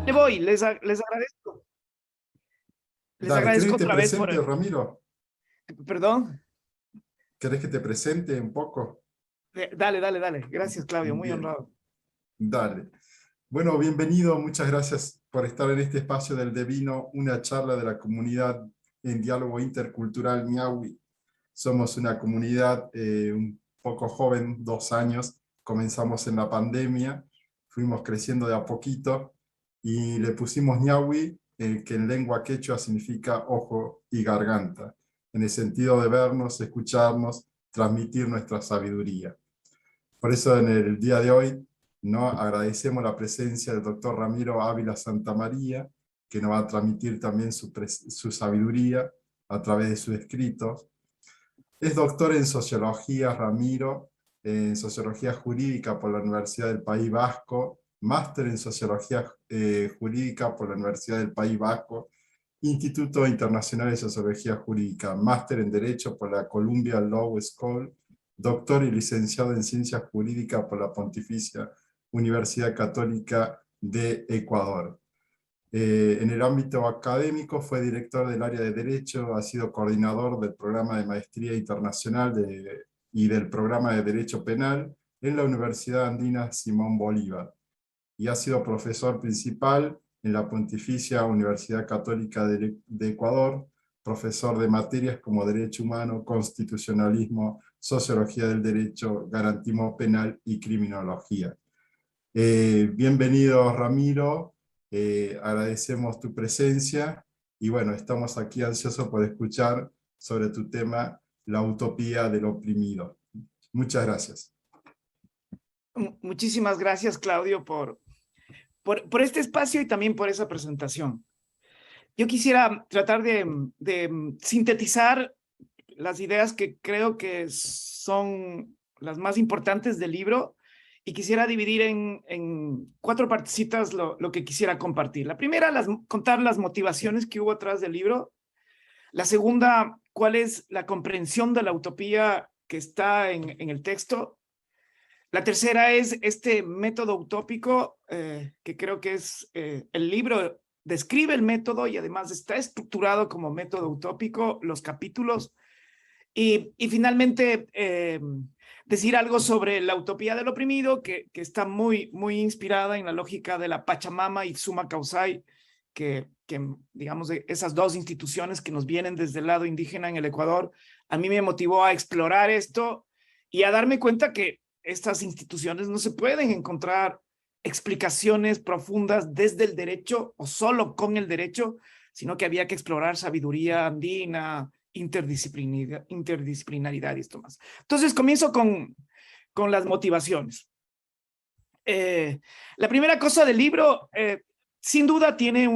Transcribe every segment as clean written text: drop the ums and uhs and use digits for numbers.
le voy, les agradezco. Les Dale, ¿querés agradezco que te otra vez por... presente, Ramiro? Perdón. ¿Querés que te presente un poco? Dale. Gracias, Claudio, muy Bien, honrado. dale. Bueno, bienvenido, muchas gracias por estar en este espacio del Devino, una charla de la comunidad en diálogo intercultural Ñahui. Somos una comunidad un poco joven, 2 años, comenzamos en la pandemia, fuimos creciendo de a poquito y le pusimos Ñahui, que en lengua quechua significa ojo y garganta, en el sentido de vernos, escucharnos, transmitir nuestra sabiduría. Por eso en el día de hoy, ¿no?, agradecemos la presencia del doctor Ramiro Ávila Santamaría, que nos va a transmitir también su sabiduría a través de sus escritos. Es doctor en Sociología, Ramiro, en Sociología Jurídica por la Universidad del País Vasco, máster en Sociología Jurídica por la Universidad del País Vasco, Instituto Internacional de Sociología Jurídica, máster en Derecho por la Columbia Law School, doctor y licenciado en Ciencias Jurídicas por la Pontificia Universidad Católica de Ecuador. En el ámbito académico fue director del área de Derecho, ha sido coordinador del programa de Maestría Internacional y del programa de Derecho Penal en la Universidad Andina Simón Bolívar, y ha sido profesor principal en la Pontificia Universidad Católica de Ecuador, profesor de materias como Derecho Humano, Constitucionalismo, Sociología del Derecho, Garantismo Penal y Criminología. Bienvenido, Ramiro, agradecemos tu presencia y bueno, estamos aquí ansiosos por escuchar sobre tu tema, la utopía del oprimido. Muchas gracias. Muchísimas gracias, Claudio, por este espacio y también por esa presentación. Yo quisiera tratar de sintetizar las ideas que creo que son las más importantes del libro y quisiera dividir en 4 partecitas lo que quisiera compartir. La primera, contar las motivaciones que hubo atrás del libro. La segunda, cuál es la comprensión de la utopía que está en el texto. La tercera es este método utópico, que creo que es el libro describe el método y además está estructurado como método utópico, los capítulos. Y finalmente, decir algo sobre la utopía del oprimido, que está muy inspirada en la lógica de la Pachamama y Summa Causai, que digamos, de esas 2 instituciones que nos vienen desde el lado indígena en el Ecuador, a mí me motivó a explorar esto y a darme cuenta que estas instituciones no se pueden encontrar explicaciones profundas desde el derecho o solo con el derecho, sino que había que explorar sabiduría andina, interdisciplinaridad y esto más. Entonces comienzo con las motivaciones. La primera cosa del libro, sin duda tiene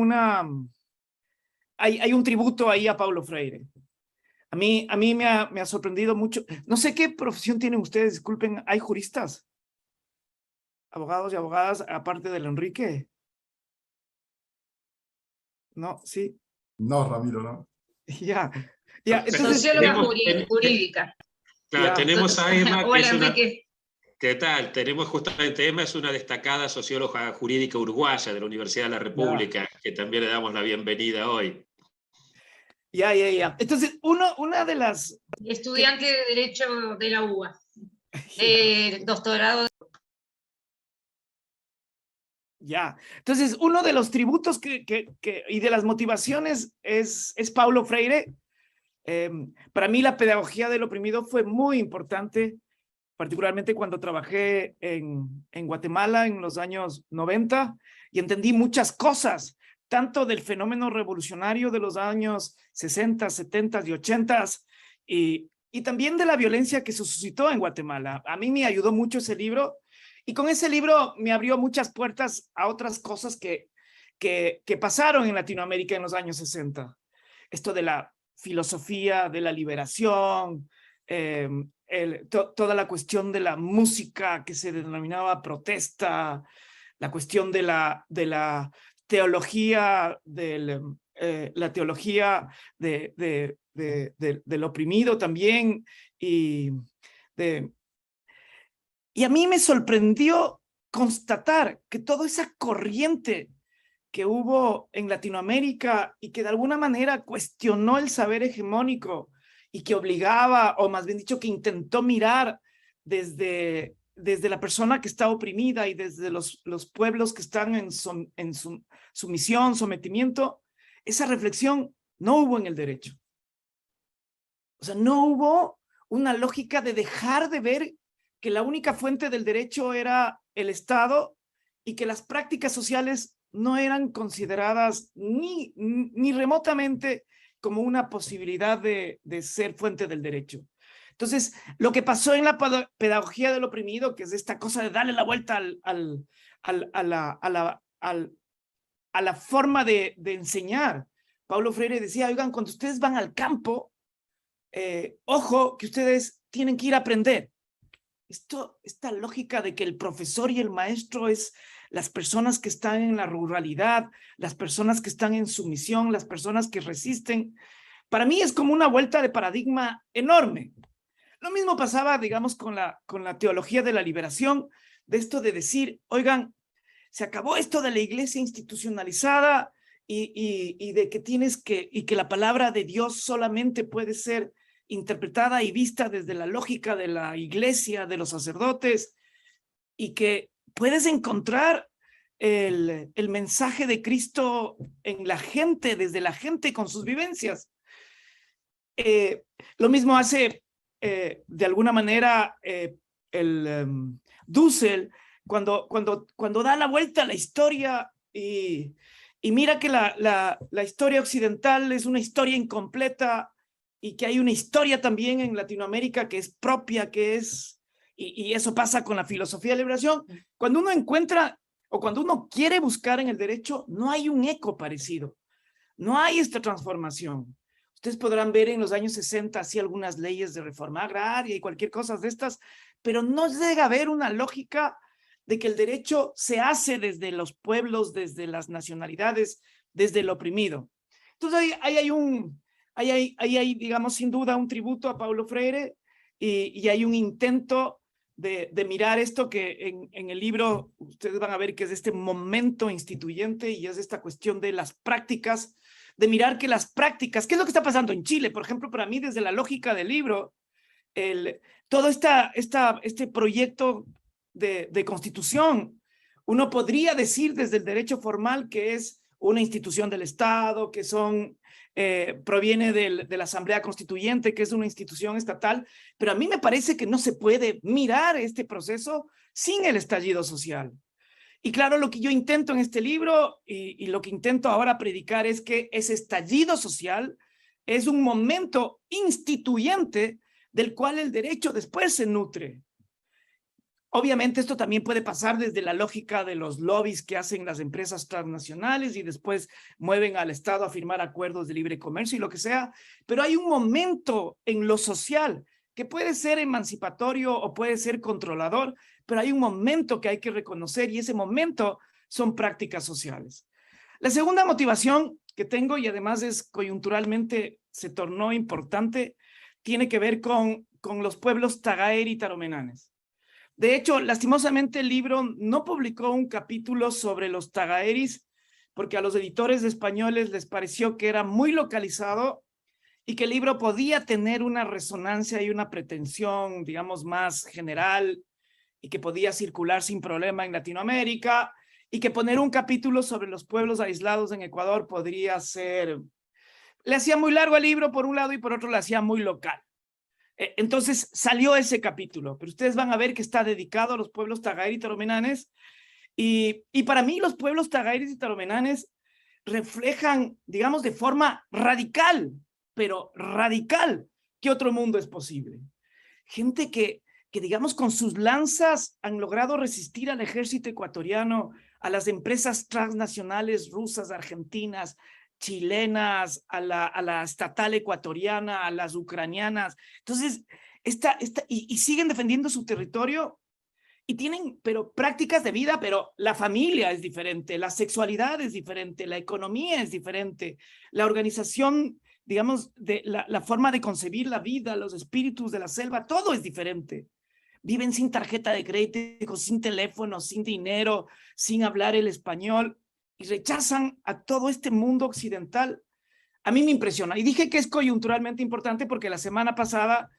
hay un tributo ahí a Paulo Freire. A mí me ha sorprendido mucho. No sé qué profesión tienen ustedes, disculpen, ¿hay juristas? Abogados y abogadas, aparte del Enrique. ¿No? Sí. No, Ramiro, no. Ya. Entonces, Socióloga jurídica. Claro, ya. tenemos a Emma, que Hola, es una... Enrique. ¿Qué tal? Tenemos justamente, Emma es una destacada socióloga jurídica uruguaya de la Universidad de la República, que también le damos la bienvenida hoy. Ya. Entonces, una de las... Estudiante de Derecho de la UBA. Doctorado. Ya. Entonces, uno de los tributos y de las motivaciones es Paulo Freire. Para mí la pedagogía del oprimido fue muy importante, particularmente cuando trabajé en Guatemala en los años 90 y entendí muchas cosas, tanto del fenómeno revolucionario de los años 60, 70 y 80 y también de la violencia que se suscitó en Guatemala. A mí me ayudó mucho ese libro y con ese libro me abrió muchas puertas a otras cosas que pasaron en Latinoamérica en los años 60. Esto de la filosofía de la liberación, toda la cuestión de la música que se denominaba protesta, la cuestión de la teología la teología del oprimido también, y a mí me sorprendió constatar que toda esa corriente que hubo en Latinoamérica y que de alguna manera cuestionó el saber hegemónico y que obligaba, o más bien dicho, que intentó mirar desde la persona que está oprimida y desde los pueblos que están en sumisión, sometimiento, esa reflexión no hubo en el derecho. O sea, no hubo una lógica de dejar de ver que la única fuente del derecho era el Estado y que las prácticas sociales no eran consideradas ni remotamente como una posibilidad de ser fuente del derecho. Entonces, lo que pasó en la pedagogía del oprimido, que es esta cosa de darle la vuelta a la forma de enseñar. Paulo Freire decía, oigan, cuando ustedes van al campo, ojo, que ustedes tienen que ir a aprender. Esta lógica de que el profesor y el maestro es las personas que están en la ruralidad, las personas que están en sumisión, las personas que resisten, para mí es como una vuelta de paradigma enorme. Lo mismo pasaba, digamos, con la teología de la liberación, de esto de decir, oigan, se acabó esto de la iglesia institucionalizada y de que que la palabra de Dios solamente puede ser interpretada y vista desde la lógica de la iglesia, de los sacerdotes, y que puedes encontrar el mensaje de Cristo en la gente, desde la gente con sus vivencias. Lo mismo hace de alguna manera Dussel cuando da la vuelta a la historia y mira que la historia occidental es una historia incompleta y que hay una historia también en Latinoamérica que es propia, y eso pasa con la filosofía de liberación. Cuando uno encuentra o cuando uno quiere buscar en el derecho, no hay un eco parecido, no hay esta transformación. Ustedes podrán ver en los años 60 así algunas leyes de reforma agraria y cualquier cosa de estas, pero no llega a haber una lógica de que el derecho se hace desde los pueblos, desde las nacionalidades, desde el oprimido. Entonces ahí hay, digamos, sin duda un tributo a Paulo Freire y hay un intento de mirar esto que en el libro ustedes van a ver que es este momento instituyente y es esta cuestión de las prácticas, de mirar que las prácticas, ¿qué es lo que está pasando en Chile? Por ejemplo, para mí, desde la lógica del libro, todo este proyecto de constitución, uno podría decir desde el derecho formal que es una institución del Estado, que proviene de la Asamblea Constituyente, que es una institución estatal, pero a mí me parece que no se puede mirar este proceso sin el estallido social. Y claro, lo que yo intento en este libro y lo que intento ahora predicar es que ese estallido social es un momento instituyente del cual el derecho después se nutre. Obviamente esto también puede pasar desde la lógica de los lobbies que hacen las empresas transnacionales y después mueven al Estado a firmar acuerdos de libre comercio y lo que sea, pero hay un momento en lo social que puede ser emancipatorio o puede ser controlador, pero hay un momento que hay que reconocer y ese momento son prácticas sociales. La segunda motivación que tengo, y además es coyunturalmente se tornó importante, tiene que ver con los pueblos tagaeri y taromenanes. De hecho, lastimosamente el libro no publicó un capítulo sobre los tagaeris porque a los editores españoles les pareció que era muy localizado y que el libro podía tener una resonancia y una pretensión, digamos, más general y que podía circular sin problema en Latinoamérica y que poner un capítulo sobre los pueblos aislados en Ecuador podría ser... Le hacía muy largo el libro por un lado y por otro le hacía muy local. Entonces salió ese capítulo, pero ustedes van a ver que está dedicado a los pueblos tagaeri y taromenanes y para mí los pueblos tagaeris y taromenanes reflejan, digamos, de forma radical, pero radical, que otro mundo es posible. Gente que digamos con sus lanzas han logrado resistir al ejército ecuatoriano, a las empresas transnacionales rusas, argentinas, chilenas, a la estatal ecuatoriana, a las ucranianas. Entonces, y siguen defendiendo su territorio y tienen prácticas de vida, pero la familia es diferente, la sexualidad es diferente, la economía es diferente, la organización, digamos, la forma de concebir la vida, los espíritus de la selva, todo es diferente. Viven sin tarjeta de crédito, sin teléfono, sin dinero, sin hablar el español. y rechazan a todo este mundo occidental, a mí me impresiona. Y dije que es coyunturalmente importante porque la semana pasada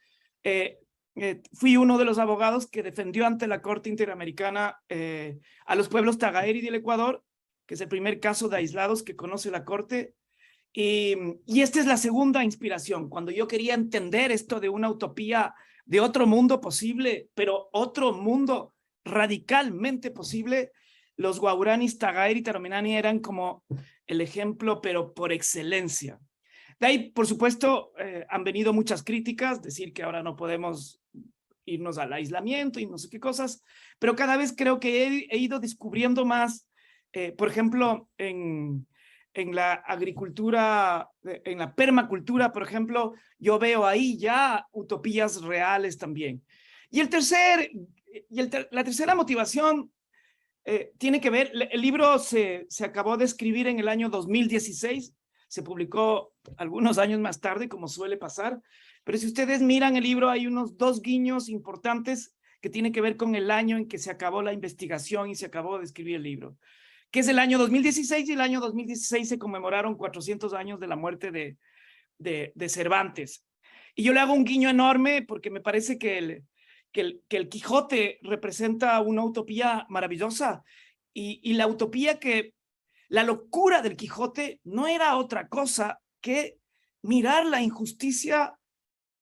fui uno de los abogados que defendió ante la Corte Interamericana a los pueblos Tagaeri del Ecuador, que es el primer caso de aislados que conoce la Corte. Y esta es la segunda inspiración, cuando yo quería entender esto de una utopía de otro mundo posible, pero otro mundo radicalmente posible. Los Guaraníes Tagaeri y Taromenani eran como el ejemplo, pero por excelencia. De ahí, por supuesto, han venido muchas críticas, decir que ahora no podemos irnos al aislamiento y no sé qué cosas, pero cada vez creo que he ido descubriendo más, por ejemplo, en la agricultura, en la permacultura, por ejemplo, yo veo ahí ya utopías reales también. Y la tercera motivación tiene que ver, el libro se acabó de escribir en el año 2016, se publicó algunos años más tarde, como suele pasar, pero si ustedes miran el libro, hay unos 2 guiños importantes que tienen que ver con el año en que se acabó la investigación y se acabó de escribir el libro, que es el año 2016, y el año 2016 se conmemoraron 400 años de la muerte de Cervantes. Y yo le hago un guiño enorme porque me parece que el Quijote representa una utopía maravillosa, y la utopía la locura del Quijote no era otra cosa que mirar la injusticia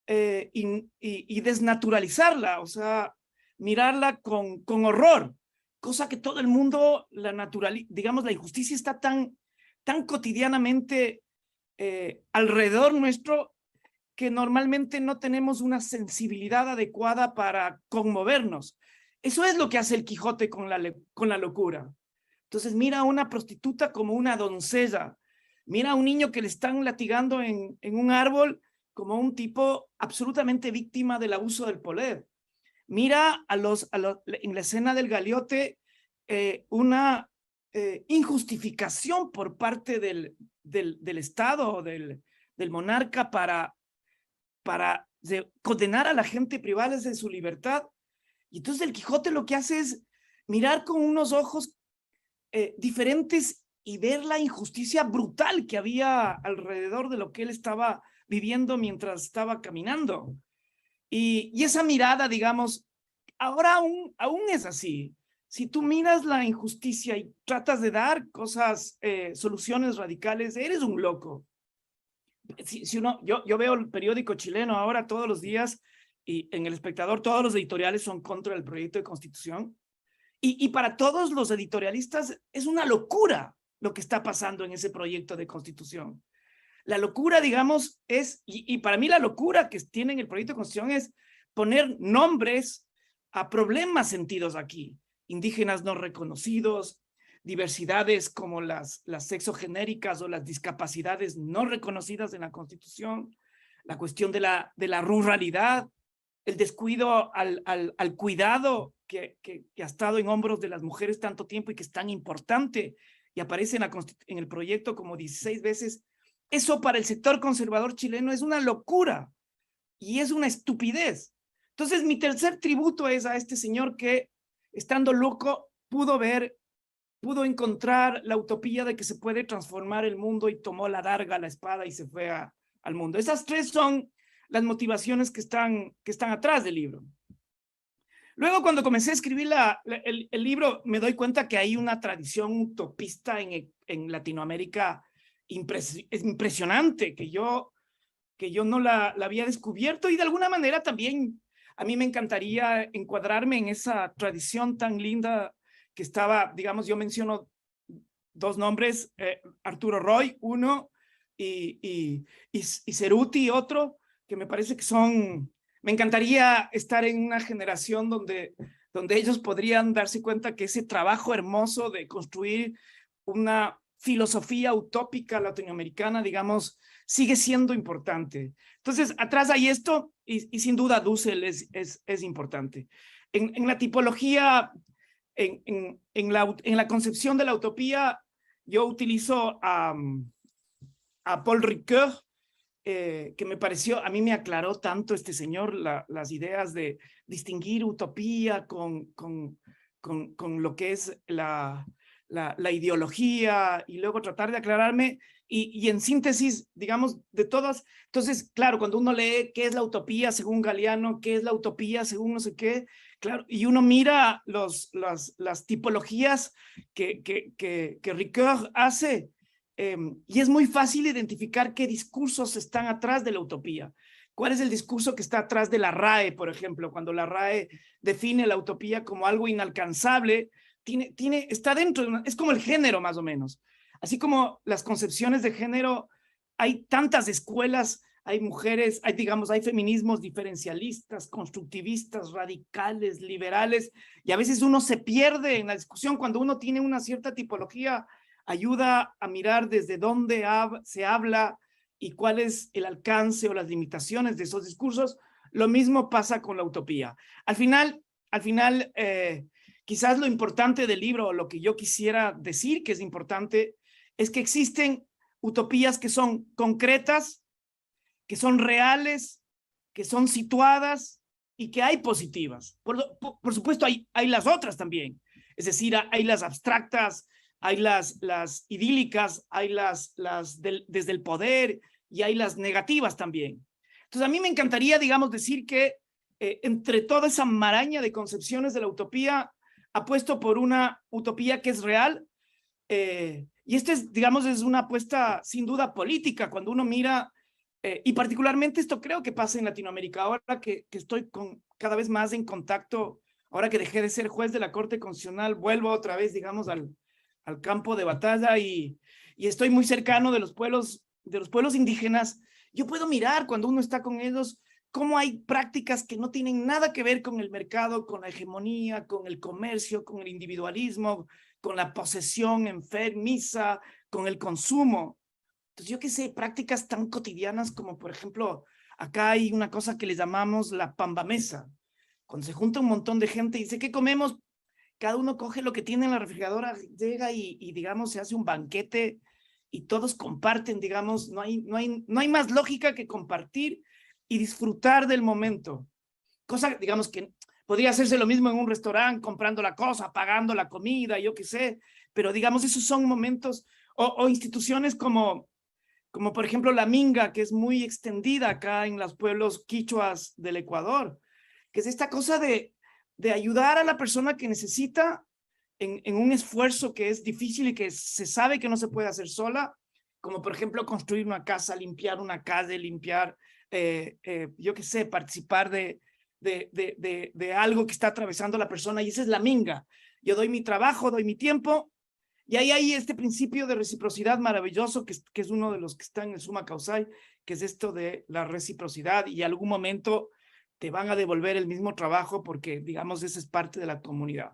y desnaturalizarla, o sea, mirarla con horror, cosa que todo el mundo, digamos, la injusticia está tan cotidianamente alrededor nuestro, que normalmente no tenemos una sensibilidad adecuada para conmovernos. Eso es lo que hace el Quijote con la locura. Entonces mira a una prostituta como una doncella, mira a un niño que le están latigando en un árbol como un tipo absolutamente víctima del abuso del poder. Mira en la escena del Galeote una injustificación por parte del Estado o del monarca para condenar a la gente, privarles de su libertad. Y entonces el Quijote lo que hace es mirar con unos ojos diferentes y ver la injusticia brutal que había alrededor de lo que él estaba viviendo mientras estaba caminando. Y esa mirada, digamos, ahora aún es así. Si tú miras la injusticia y tratas de dar soluciones radicales, eres un loco. Yo veo el periódico chileno ahora todos los días, y en El Espectador todos los editoriales son contra el proyecto de constitución, y para todos los editorialistas es una locura lo que está pasando en ese proyecto de constitución. La locura, digamos, y para mí la locura que tiene en el proyecto de constitución es poner nombres a problemas sentidos aquí: indígenas no reconocidos, diversidades como las sexogenéricas o las discapacidades no reconocidas en la Constitución, la cuestión de la ruralidad, el descuido al cuidado que ha estado en hombros de las mujeres tanto tiempo y que es tan importante y aparece en el proyecto como 16 veces. Eso para el sector conservador chileno es una locura y es una estupidez. Entonces mi tercer tributo es a este señor que, estando loco, pudo encontrar la utopía de que se puede transformar el mundo, y tomó la daga, la espada y se fue al mundo. Esas 3 son las motivaciones que están atrás del libro. Luego, cuando comencé a escribir el libro, me doy cuenta que hay una tradición utopista en Latinoamérica impresionante, que yo no la había descubierto, y de alguna manera también a mí me encantaría encuadrarme en esa tradición tan linda que estaba, digamos, yo menciono 2 nombres, Arturo Roy, uno, y Cerruti, otro, que me parece que me encantaría estar en una generación donde ellos podrían darse cuenta que ese trabajo hermoso de construir una filosofía utópica latinoamericana, digamos, sigue siendo importante. Entonces, atrás hay esto, y sin duda Dussel es importante. En la tipología, en la concepción de la utopía, yo utilizo a Paul Ricoeur, que me pareció, a mí me aclaró tanto este señor las ideas de distinguir utopía con lo que es la la ideología y luego tratar de aclararme y en síntesis, digamos, de todas. Entonces, claro, cuando uno lee qué es la utopía según Galeano, qué es la utopía según no sé qué, claro, y uno mira las tipologías que Ricoeur hace, y es muy fácil identificar qué discursos están atrás de la utopía. ¿Cuál es el discurso que está atrás de la RAE, por ejemplo? Cuando la RAE define la utopía como algo inalcanzable, está dentro de es como el género más o menos. Así como las concepciones de género, hay tantas escuelas, hay mujeres, hay feminismos diferencialistas, constructivistas, radicales, liberales, y a veces uno se pierde en la discusión cuando uno tiene una cierta tipología, ayuda a mirar desde dónde se habla y cuál es el alcance o las limitaciones de esos discursos. Lo mismo pasa con la utopía. Al final, quizás lo importante del libro, o lo que yo quisiera decir que es importante, es que existen utopías que son concretas, que son reales, que son situadas y que hay positivas. Por supuesto, hay las otras también. Es decir, hay las abstractas, hay las idílicas, hay desde el poder y hay las negativas también. Entonces, a mí me encantaría, digamos, decir que entre toda esa maraña de concepciones de la utopía, apuesto por una utopía que es real, y digamos, es una apuesta sin duda política, cuando uno mira, y particularmente esto creo que pasa en Latinoamérica, ahora que estoy cada vez más en contacto, ahora que dejé de ser juez de la Corte Constitucional, vuelvo otra vez, digamos, al campo de batalla y estoy muy cercano de los pueblos indígenas. Yo puedo mirar cuando uno está con ellos cómo hay prácticas que no tienen nada que ver con el mercado, con la hegemonía, con el comercio, con el individualismo, con la posesión enfermiza, con el consumo. Entonces, yo qué sé, prácticas tan cotidianas como, por ejemplo, acá hay una cosa que le llamamos la pambamesa. Cuando se junta un montón de gente y dice, ¿qué comemos? Cada uno coge lo que tiene en la refrigeradora, llega y digamos, se hace un banquete y todos comparten, digamos, no hay más lógica que compartir y disfrutar del momento. Cosa, digamos, que podría hacerse lo mismo en un restaurante, comprando la cosa, pagando la comida, yo qué sé, pero digamos, esos son momentos, o instituciones como por ejemplo la minga, que es muy extendida acá en los pueblos quichuas del Ecuador, que es esta cosa de ayudar a la persona que necesita en un esfuerzo que es difícil y que se sabe que no se puede hacer sola, como por ejemplo construir una casa, limpiar una calle, limpiar, yo qué sé, participar de algo que está atravesando la persona, y esa es la minga. Yo doy mi trabajo, doy mi tiempo, y ahí hay este principio de reciprocidad maravilloso que es uno de los que está en el Summa Causai, que es esto de la reciprocidad, y en algún momento te van a devolver el mismo trabajo porque, digamos, esa es parte de la comunidad.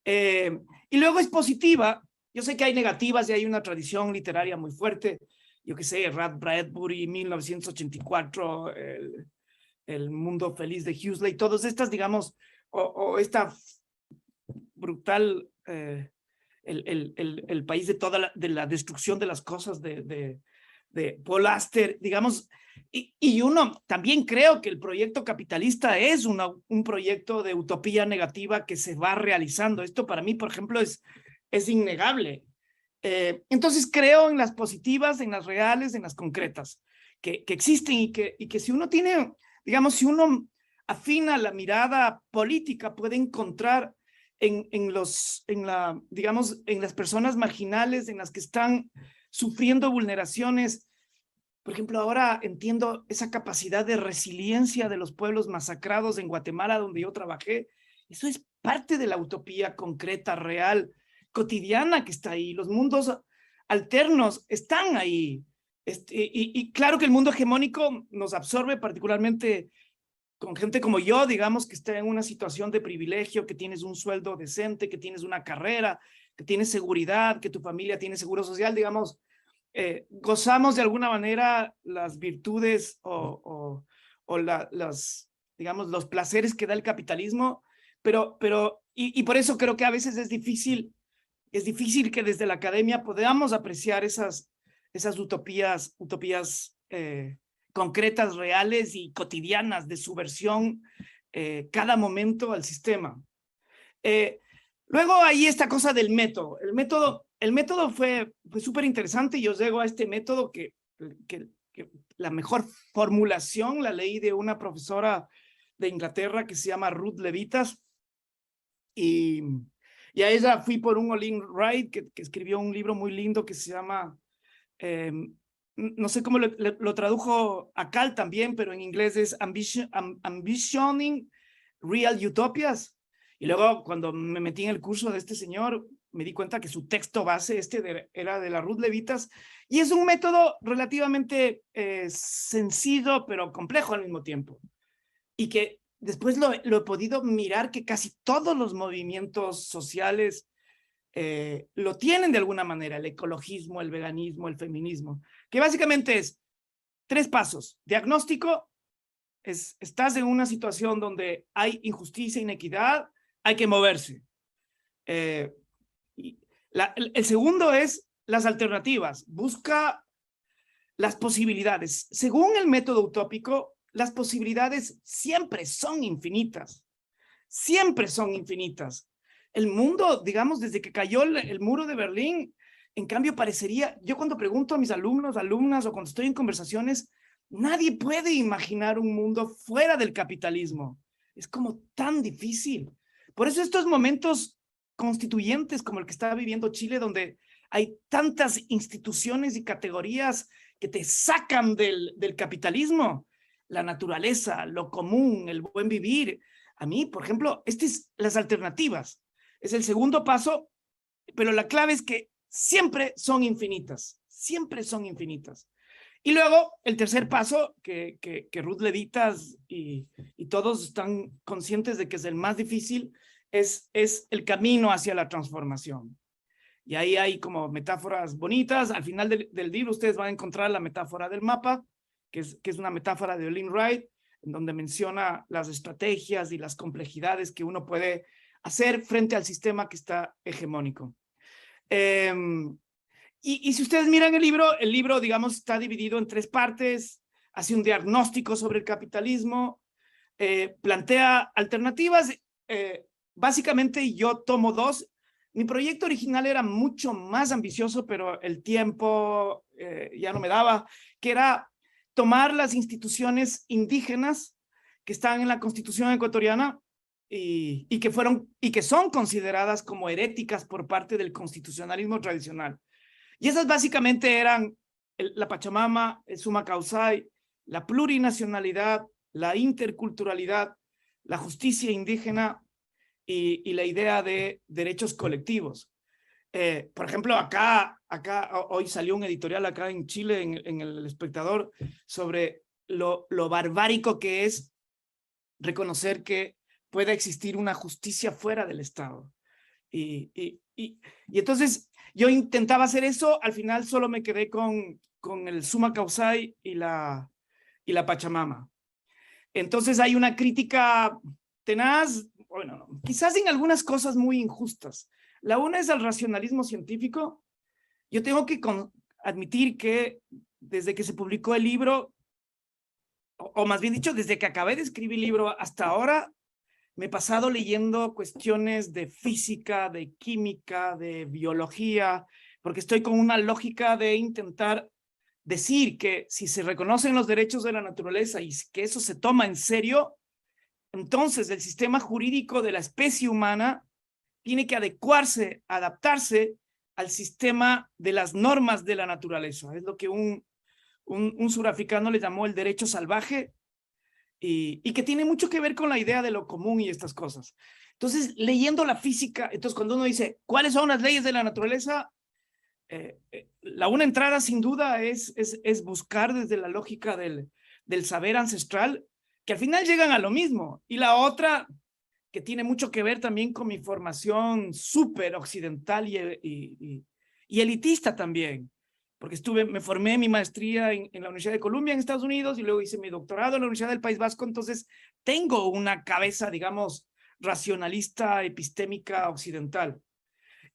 Y luego es positiva. Yo sé que hay negativas y hay una tradición literaria muy fuerte. Yo qué sé, Ray Bradbury, 1984, el mundo feliz de Huxley, todas estas, digamos, o esta brutal, el país de la destrucción de las cosas de Paul Auster, digamos, y uno también creo que el proyecto capitalista es un proyecto de utopía negativa que se va realizando. Esto para mí, por ejemplo, es innegable. Entonces creo en las positivas, en las reales, en las concretas, que existen y que si uno tiene, digamos, si uno afina la mirada política, puede encontrar digamos, en las personas marginales, en las que están sufriendo vulneraciones. Por ejemplo, ahora entiendo esa capacidad de resiliencia de los pueblos masacrados en Guatemala, donde yo trabajé. Eso es parte de la utopía concreta, real, cotidiana que está ahí. Los mundos alternos están ahí. Y claro que el mundo hegemónico nos absorbe, particularmente con gente como yo, digamos, que está en una situación de privilegio, que tienes un sueldo decente, que tienes una carrera, que tienes seguridad, que tu familia tiene seguro social, digamos, gozamos de alguna manera las virtudes digamos, los placeres que da el capitalismo, y por eso creo que a veces es difícil que desde la academia podamos apreciar esas utopías concretas, reales y cotidianas de subversión cada momento al sistema. Luego ahí esta cosa del método. El método fue súper interesante y yo llego a este método que la mejor formulación la leí de una profesora de Inglaterra que se llama Ruth Levitas y a ella fui por un Olin Wright que escribió un libro muy lindo que se llama, no sé cómo lo tradujo a Cal también, pero en inglés es Ambitioning Real Utopias. Y luego cuando me metí en el curso de este señor, me di cuenta que su texto base era de la Ruth Levitas, y es un método relativamente sencillo, pero complejo al mismo tiempo. Y que después lo he podido mirar que casi todos los movimientos sociales lo tienen de alguna manera, el ecologismo, el veganismo, el feminismo, que básicamente es 3 pasos. Diagnóstico, estás en una situación donde hay injusticia, inequidad, hay que moverse. El segundo es las alternativas, busca las posibilidades. Según el método utópico, las posibilidades siempre son infinitas, siempre son infinitas. El mundo, digamos, desde que cayó el muro de Berlín, en cambio parecería, yo cuando pregunto a mis alumnos, alumnas o cuando estoy en conversaciones, nadie puede imaginar un mundo fuera del capitalismo. Es como tan difícil. Por eso estos momentos constituyentes como el que está viviendo Chile, donde hay tantas instituciones y categorías que te sacan del capitalismo, la naturaleza, lo común, el buen vivir. A mí, por ejemplo, las alternativas. Es el segundo paso, pero la clave es que siempre son infinitas, siempre son infinitas. Y luego, el tercer paso, que Ruth Levitas y todos están conscientes de que es el más difícil, es el camino hacia la transformación. Y ahí hay como metáforas bonitas. Al final del libro ustedes van a encontrar la metáfora del mapa, que es una metáfora de Olin Wright, en donde menciona las estrategias y las complejidades que uno puede hacer frente al sistema que está hegemónico. Y si ustedes miran el libro, digamos, está dividido en 3 partes, hace un diagnóstico sobre el capitalismo, plantea alternativas, básicamente yo tomo 2. Mi proyecto original era mucho más ambicioso, pero el tiempo ya no me daba, que era tomar las instituciones indígenas que están en la Constitución ecuatoriana y que son consideradas como heréticas por parte del constitucionalismo tradicional. Y esas básicamente eran la Pachamama, el Summa Causai, la plurinacionalidad, la interculturalidad, la justicia indígena y la idea de derechos colectivos. Por ejemplo, acá hoy salió un editorial acá en Chile, en El Espectador, sobre lo barbárico que es reconocer que pueda existir una justicia fuera del Estado. Y entonces yo intentaba hacer eso, al final solo me quedé con el Summa Causai y la Pachamama. Entonces hay una crítica tenaz, bueno, quizás en algunas cosas muy injustas. La una es el racionalismo científico. Yo tengo que admitir que desde que se publicó el libro, o más bien dicho, desde que acabé de escribir el libro hasta ahora, me he pasado leyendo cuestiones de física, de química, de biología, porque estoy con una lógica de intentar decir que si se reconocen los derechos de la naturaleza y que eso se toma en serio, entonces el sistema jurídico de la especie humana tiene que adecuarse, adaptarse al sistema de las normas de la naturaleza. Es lo que un surafricano le llamó el derecho salvaje, y que tiene mucho que ver con la idea de lo común y estas cosas. Entonces, leyendo la física, entonces cuando uno dice, ¿cuáles son las leyes de la naturaleza? La una entrada sin duda es buscar desde la lógica del saber ancestral, que al final llegan a lo mismo. Y la otra, que tiene mucho que ver también con mi formación súper occidental y elitista también, porque me formé mi maestría en la Universidad de Columbia en Estados Unidos y luego hice mi doctorado en la Universidad del País Vasco, entonces tengo una cabeza, digamos, racionalista, epistémica, occidental.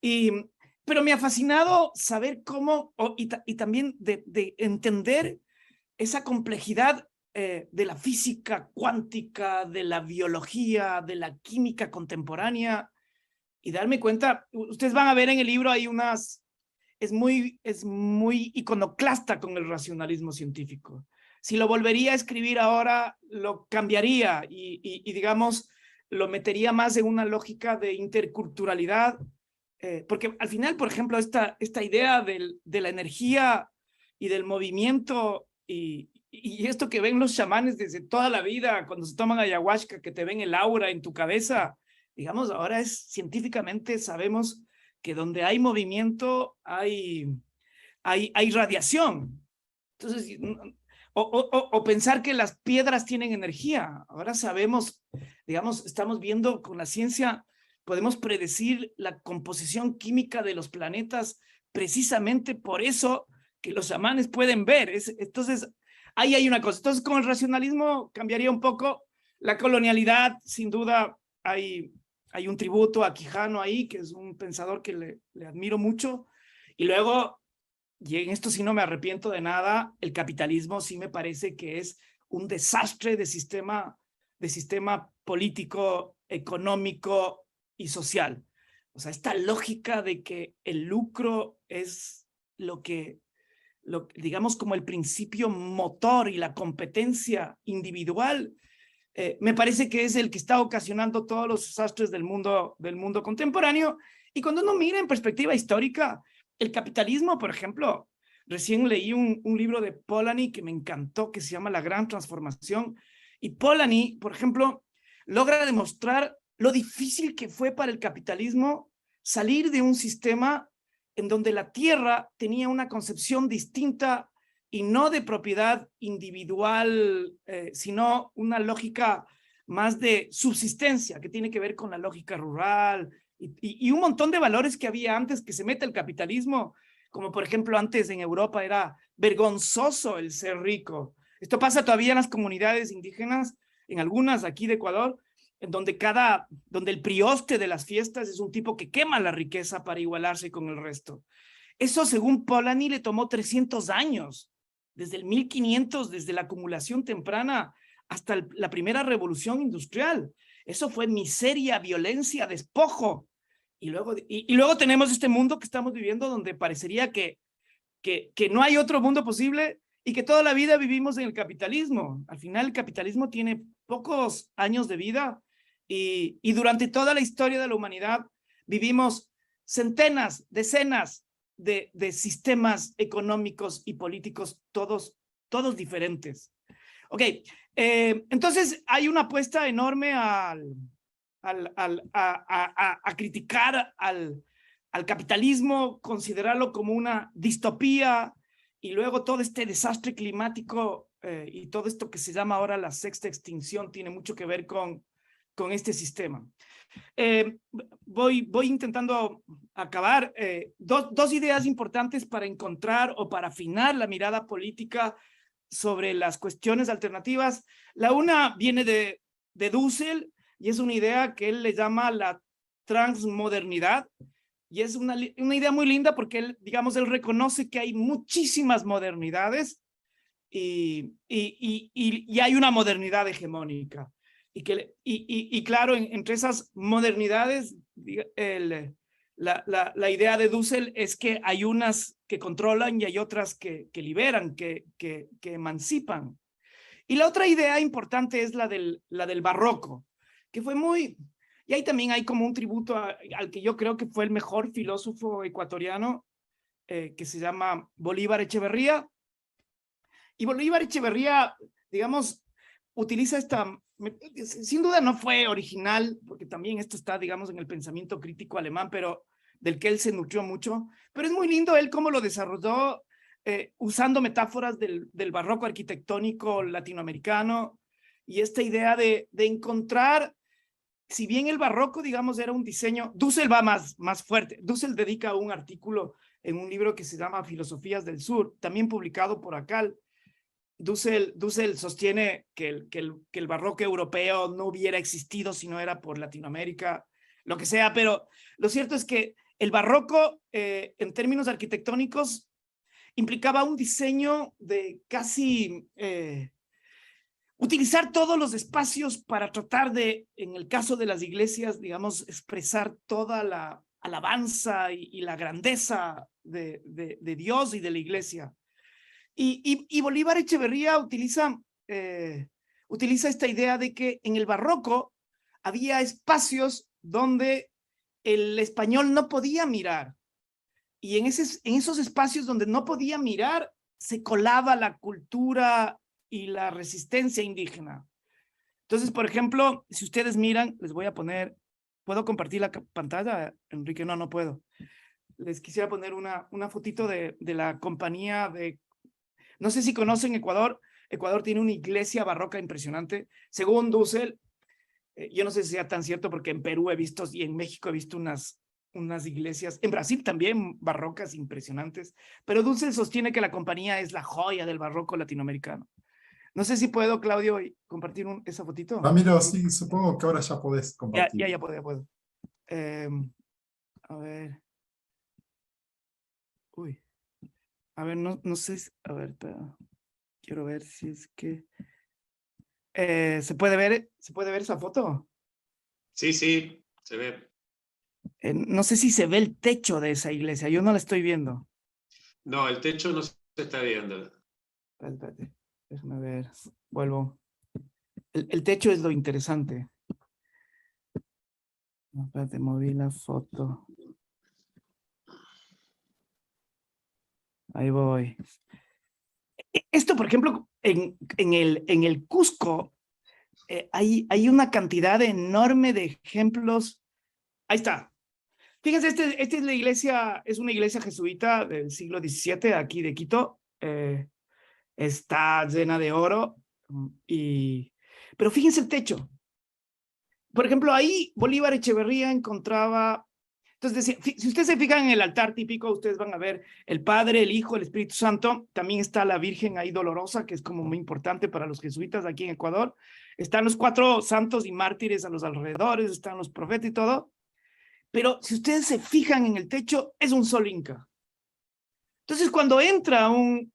Pero me ha fascinado saber cómo, y también de entender esa complejidad de la física cuántica, de la biología, de la química contemporánea, y darme cuenta, ustedes van a ver en el libro, hay unas, es muy iconoclasta con el racionalismo científico. Si lo volvería a escribir ahora, lo cambiaría y digamos, lo metería más en una lógica de interculturalidad, porque al final, por ejemplo, esta idea de la energía y del movimiento y esto que ven los chamanes desde toda la vida, cuando se toman ayahuasca, que te ven el aura en tu cabeza, digamos, ahora es científicamente, sabemos que donde hay movimiento hay radiación. Entonces, o pensar que las piedras tienen energía. Ahora sabemos, digamos, estamos viendo con la ciencia, podemos predecir la composición química de los planetas precisamente por eso que los chamanes pueden ver. Entonces, ahí hay una cosa. Entonces, con el racionalismo cambiaría un poco. La colonialidad, sin duda, hay un tributo a Quijano ahí, que es un pensador que le admiro mucho. Y luego, y en esto sí no me arrepiento de nada, el capitalismo sí me parece que es un desastre de sistema político, económico y social. O sea, esta lógica de que el lucro es digamos, como el principio motor y la competencia individual, me parece que es el que está ocasionando todos los desastres del mundo contemporáneo. Y cuando uno mira en perspectiva histórica, el capitalismo, por ejemplo, recién leí un libro de Polanyi que me encantó, que se llama La Gran Transformación. Y Polanyi, por ejemplo, logra demostrar lo difícil que fue para el capitalismo salir de un sistema en donde la tierra tenía una concepción distinta y no de propiedad individual, sino una lógica más de subsistencia, que tiene que ver con la lógica rural y un montón de valores que había antes que se mete el capitalismo, como por ejemplo antes en Europa era vergonzoso el ser rico. Esto pasa todavía en las comunidades indígenas, en algunas aquí de Ecuador, en donde el prioste de las fiestas es un tipo que quema la riqueza para igualarse con el resto. Eso, según Polanyi, le tomó 300 años, desde el 1500, desde la acumulación temprana hasta la primera revolución industrial. Eso fue miseria, violencia, despojo. Y luego tenemos este mundo que estamos viviendo donde parecería que no hay otro mundo posible y que toda la vida vivimos en el capitalismo. Al final el capitalismo tiene pocos años de vida y durante toda la historia de la humanidad vivimos centenas, decenas de sistemas económicos y políticos, todos diferentes. Ok, entonces hay una apuesta enorme a criticar al capitalismo, considerarlo como una distopía, y luego todo este desastre climático y todo esto que se llama ahora la sexta extinción tiene mucho que ver con este sistema. Voy intentando acabar. Dos ideas importantes para encontrar o para afinar la mirada política sobre las cuestiones alternativas. La una viene de Dussel y es una idea que él le llama la transmodernidad. Y es una idea muy linda porque él, digamos, él reconoce que hay muchísimas modernidades y hay una modernidad hegemónica. Y claro, entre esas modernidades, la idea de Dussel es que hay unas que controlan y hay otras que liberan, que emancipan. Y la otra idea importante es la del barroco, que fue muy... Y ahí también hay como un tributo al que yo creo que fue el mejor filósofo ecuatoriano, que se llama Bolívar Echeverría. Y Bolívar Echeverría, digamos, utiliza sin duda no fue original, porque también esto está, digamos, en el pensamiento crítico alemán, pero del que él se nutrió mucho. Pero es muy lindo él cómo lo desarrolló, usando metáforas del barroco arquitectónico latinoamericano, y esta idea de encontrar... Si bien el barroco, digamos, era un diseño, Dussel va más fuerte. Dussel dedica un artículo en un libro que se llama Filosofías del Sur, también publicado por Acal. Dussel sostiene que el barroco europeo no hubiera existido si no era por Latinoamérica, lo que sea, pero lo cierto es que el barroco, en términos arquitectónicos, implicaba un diseño de casi... utilizar todos los espacios para tratar de, en el caso de las iglesias, digamos, expresar toda la alabanza y la grandeza de Dios y de la iglesia. Y Bolívar Echeverría utiliza esta idea de que en el barroco había espacios donde el español no podía mirar. Y en esos espacios donde no podía mirar, se colaba la cultura y la resistencia indígena. Entonces, por ejemplo, si ustedes miran, les voy a poner, ¿puedo compartir la pantalla, Enrique? No, no puedo. Les quisiera poner una fotito de la compañía de, no sé si conocen Ecuador. Ecuador tiene una iglesia barroca impresionante. Según Dussel, yo no sé si sea tan cierto porque en Perú he visto y en México he visto unas iglesias, en Brasil también barrocas impresionantes, pero Dussel sostiene que la compañía es la joya del barroco latinoamericano. No sé si puedo, Claudio, compartir esa fotito. Ramiro, sí, supongo que ahora ya podés compartir. Ya puedo. A ver. Uy. A ver, no sé. A ver, espera. Quiero ver si es que... ¿se puede ver esa foto? Sí, se ve. No sé si se ve el techo de esa iglesia. Yo no la estoy viendo. No, el techo no se está viendo. Espérate. Déjame ver. Vuelvo. El techo es lo interesante. No, espérate, moví la foto. Ahí voy. Esto, por ejemplo, en el Cusco, hay una cantidad enorme de ejemplos. Ahí está. Fíjense, esta es la iglesia, es una iglesia jesuita del siglo XVII, aquí de Quito. Está llena de oro. Pero fíjense el techo. Por ejemplo, ahí Bolívar Echeverría encontraba... Entonces, si ustedes se fijan en el altar típico, ustedes van a ver el Padre, el Hijo, el Espíritu Santo. También está la Virgen ahí dolorosa, que es como muy importante para los jesuitas aquí en Ecuador. Están los 4 santos y mártires a los alrededores, están los profetas y todo. Pero si ustedes se fijan en el techo, es un sol inca. Entonces, cuando entra un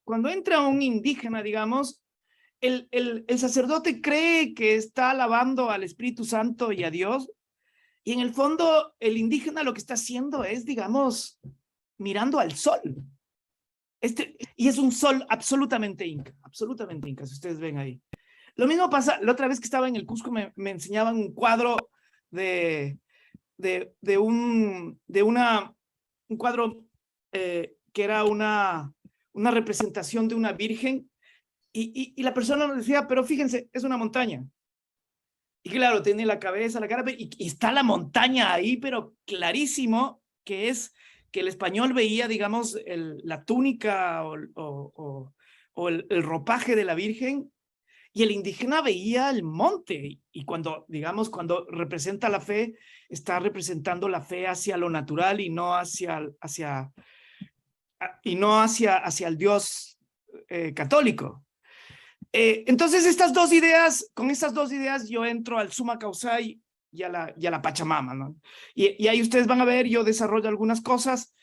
indígena, digamos, el sacerdote cree que está alabando al Espíritu Santo y a Dios, y en el fondo el indígena lo que está haciendo es, digamos, mirando al sol. Y es un sol absolutamente inca, si ustedes ven ahí. Lo mismo pasa, la otra vez que estaba en el Cusco me enseñaban un cuadro un cuadro que era una representación de una virgen, y la persona nos decía, pero fíjense, es una montaña. Y claro, tiene la cabeza, la cara, y está la montaña ahí, pero clarísimo que es que el español veía, digamos, la túnica o el ropaje de la Virgen, y el indígena veía el monte. Y cuando, digamos, cuando representa la fe, está representando la fe hacia lo natural y no hacia el Dios católico. Entonces, con estas dos ideas yo entro al Summa Causai y a la Pachamama, ¿no? Y ahí ustedes van a ver, yo desarrollo algunas cosas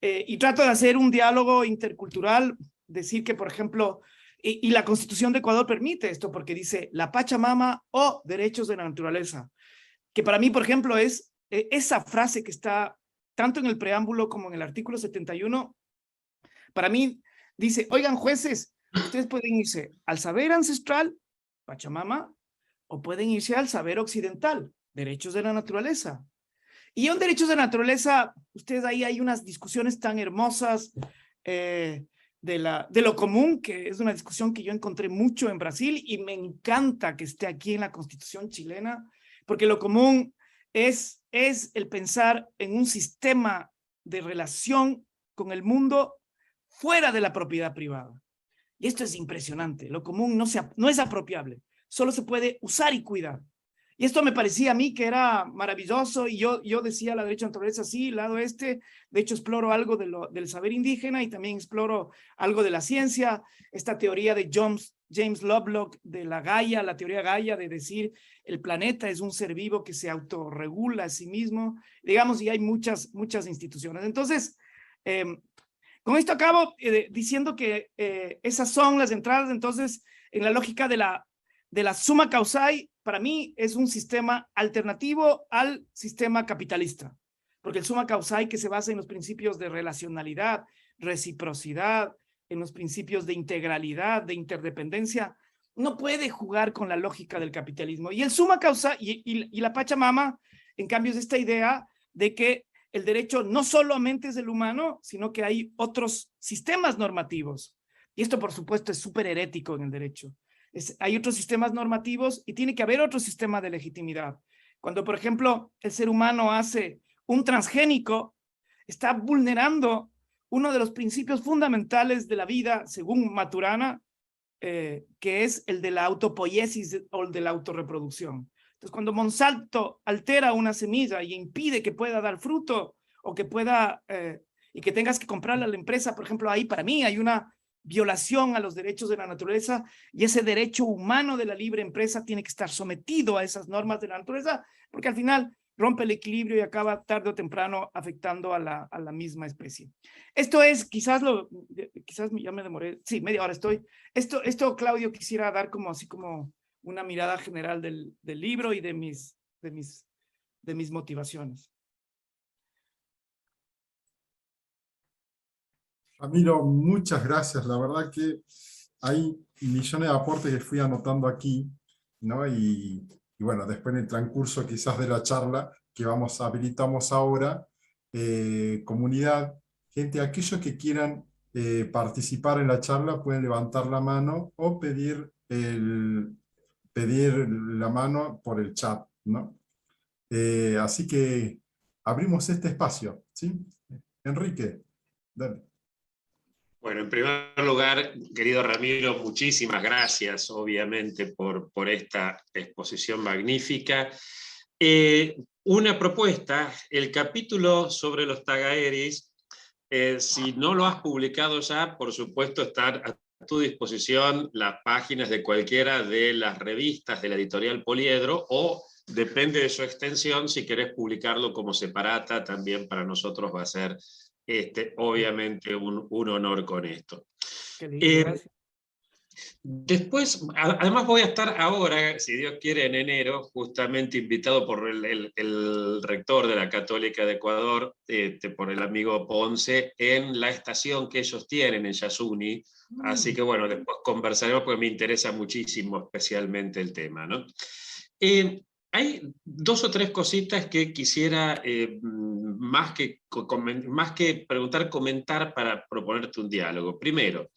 y trato de hacer un diálogo intercultural, decir que, por ejemplo, y la Constitución de Ecuador permite esto porque dice la Pachamama o derechos de la naturaleza, que para mí, por ejemplo, es esa frase que está tanto en el preámbulo como en el artículo 71, para mí dice, oigan, jueces, ustedes pueden irse al saber ancestral, Pachamama, o pueden irse al saber occidental, derechos de la naturaleza. Y en derechos de la naturaleza, ustedes ahí hay unas discusiones tan hermosas de lo común, que es una discusión que yo encontré mucho en Brasil y me encanta que esté aquí en la Constitución chilena, porque lo común es el pensar en un sistema de relación con el mundo fuera de la propiedad privada. Y esto es impresionante. Lo común no es apropiable, solo se puede usar y cuidar. Y esto me parecía a mí que era maravilloso, y yo decía la derecha de naturaleza, sí, lado de hecho exploro algo del saber indígena y también exploro algo de la ciencia, esta teoría de James Lovelock de la Gaia, la teoría Gaia de decir el planeta es un ser vivo que se autorregula a sí mismo, digamos, y hay muchas instituciones. Entonces, con esto acabo diciendo que esas son las entradas. Entonces, en la lógica de de la summa causae, para mí es un sistema alternativo al sistema capitalista, porque el summa causae que se basa en los principios de relacionalidad, reciprocidad, en los principios de integralidad, de interdependencia, no puede jugar con la lógica del capitalismo. Y el summa causae y la Pachamama, en cambio, es esta idea de que el derecho no solamente es del humano, sino que hay otros sistemas normativos. Y esto, por supuesto, es súper herético en el derecho. Hay otros sistemas normativos y tiene que haber otro sistema de legitimidad. Cuando, por ejemplo, el ser humano hace un transgénico, está vulnerando uno de los principios fundamentales de la vida, según Maturana, que es el de la autopoiesis o el de la autorreproducción. Entonces, cuando Monsanto altera una semilla y impide que pueda dar fruto o que pueda, y que tengas que comprarle a la empresa, por ejemplo, ahí para mí hay una violación a los derechos de la naturaleza, y ese derecho humano de la libre empresa tiene que estar sometido a esas normas de la naturaleza, porque al final rompe el equilibrio y acaba tarde o temprano afectando a la misma especie. Esto es, quizás ya me demoré, sí, media hora estoy. Esto, Claudio, quisiera dar como así como una mirada general del libro y de mis motivaciones. Ramiro, muchas gracias. La verdad que hay millones de aportes que fui anotando aquí, ¿no? Y bueno, después en el transcurso quizás de la charla que habilitamos ahora, comunidad, gente, aquellos que quieran participar en la charla pueden levantar la mano o pedir la mano por el chat, ¿no? Así que abrimos este espacio, ¿sí? Enrique, dale. Bueno, en primer lugar, querido Ramiro, muchísimas gracias, obviamente, por esta exposición magnífica. Una propuesta, el capítulo sobre los tagaeris, si no lo has publicado ya, por supuesto, están a tu disposición las páginas de cualquiera de las revistas de la editorial Poliedro, o depende de su extensión, si querés publicarlo como separata, también para nosotros va a ser obviamente un honor con esto. Qué lindo, gracias. Después, además voy a estar ahora, si Dios quiere, en enero, justamente invitado por el rector de la Católica de Ecuador, por el amigo Ponce, en la estación que ellos tienen en Yasuni. Así que bueno, después conversaremos porque me interesa muchísimo especialmente el tema, ¿no? Hay dos o tres cositas que quisiera, más que preguntar, comentar para proponerte un diálogo. Primero,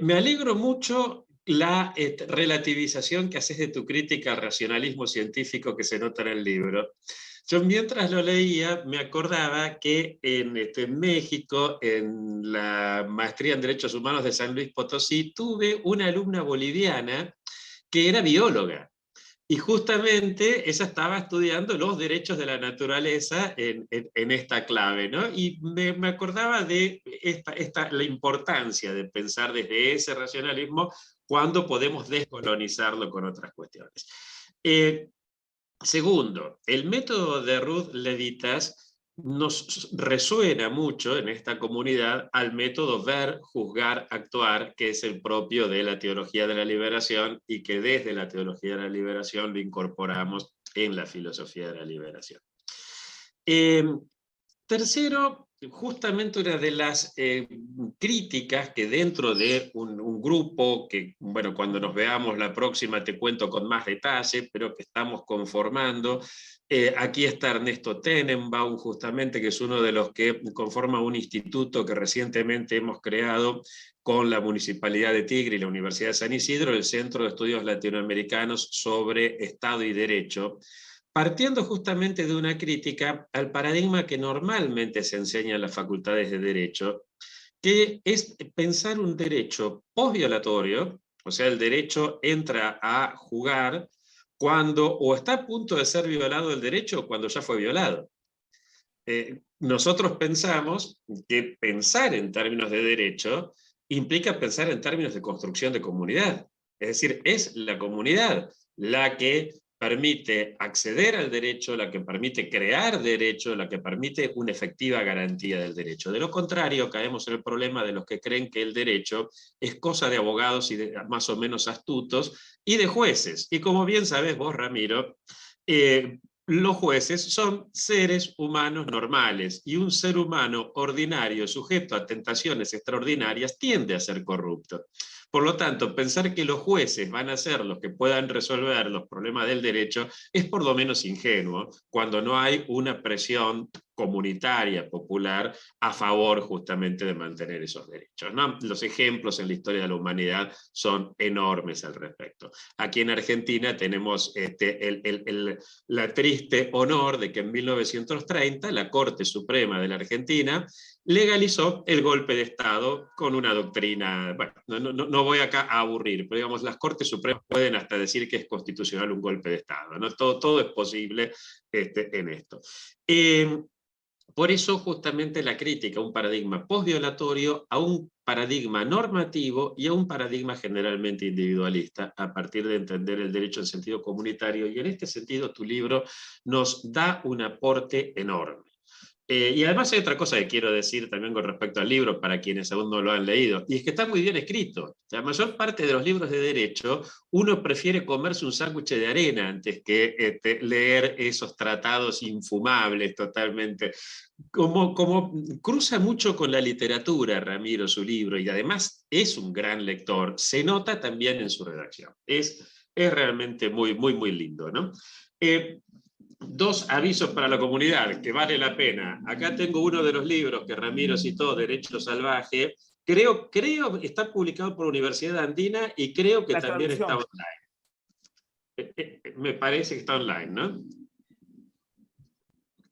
me alegro mucho la relativización que haces de tu crítica al racionalismo científico que se nota en el libro. Yo mientras lo leía me acordaba que en México, en la maestría en Derechos Humanos de San Luis Potosí, tuve una alumna boliviana que era bióloga. Y justamente ella estaba estudiando los derechos de la naturaleza en esta clave, ¿no? Y me acordaba de la importancia de pensar desde ese racionalismo cuando podemos descolonizarlo con otras cuestiones. Segundo, el método de Ruth Levitas nos resuena mucho en esta comunidad al método ver, juzgar, actuar, que es el propio de la teología de la liberación y que desde la teología de la liberación lo incorporamos en la filosofía de la liberación. Tercero, justamente una de las críticas que dentro de un grupo, que bueno, cuando nos veamos la próxima te cuento con más detalle, pero que estamos conformando. Aquí está Ernesto Tenenbaum, justamente, que es uno de los que conforma un instituto que recientemente hemos creado con la Municipalidad de Tigre y la Universidad de San Isidro, el Centro de Estudios Latinoamericanos sobre Estado y Derecho, partiendo justamente de una crítica al paradigma que normalmente se enseña en las facultades de Derecho, que es pensar un derecho posviolatorio, o sea, el derecho entra a jugar cuando o está a punto de ser violado el derecho o cuando ya fue violado. Nosotros pensamos que pensar en términos de derecho implica pensar en términos de construcción de comunidad. Es decir, es la comunidad la que permite acceder al derecho, la que permite crear derecho, la que permite una efectiva garantía del derecho. De lo contrario, caemos en el problema de los que creen que el derecho es cosa de abogados y de más o menos astutos y de jueces. Y como bien sabés vos, Ramiro, los jueces son seres humanos normales, y un ser humano ordinario sujeto a tentaciones extraordinarias tiende a ser corrupto. Por lo tanto, pensar que los jueces van a ser los que puedan resolver los problemas del derecho es por lo menos ingenuo, cuando no hay una presión comunitaria, popular, a favor justamente de mantener esos derechos, ¿no? Los ejemplos en la historia de la humanidad son enormes al respecto. Aquí en Argentina tenemos la triste honor de que en 1930 la Corte Suprema de la Argentina legalizó el golpe de Estado con una doctrina, bueno, no voy acá a aburrir, pero digamos, las Cortes Supremas pueden hasta decir que es constitucional un golpe de Estado, ¿no? Todo es posible en esto. Por eso justamente la crítica a un paradigma postviolatorio, a un paradigma normativo y a un paradigma generalmente individualista, a partir de entender el derecho en sentido comunitario, y en este sentido tu libro nos da un aporte enorme. Y además hay otra cosa que quiero decir también con respecto al libro, para quienes aún no lo han leído, y es que está muy bien escrito. La mayor parte de los libros de derecho, uno prefiere comerse un sándwich de arena antes que leer esos tratados infumables totalmente. Como cruza mucho con la literatura, Ramiro, su libro, y además es un gran lector, se nota también en su redacción. Es realmente muy, muy, muy lindo, ¿no? Dos avisos para la comunidad que vale la pena. Acá tengo uno de los libros que Ramiro citó, Derecho Salvaje. Creo está publicado por Universidad Andina y creo que también está online. Me parece que está online, ¿no?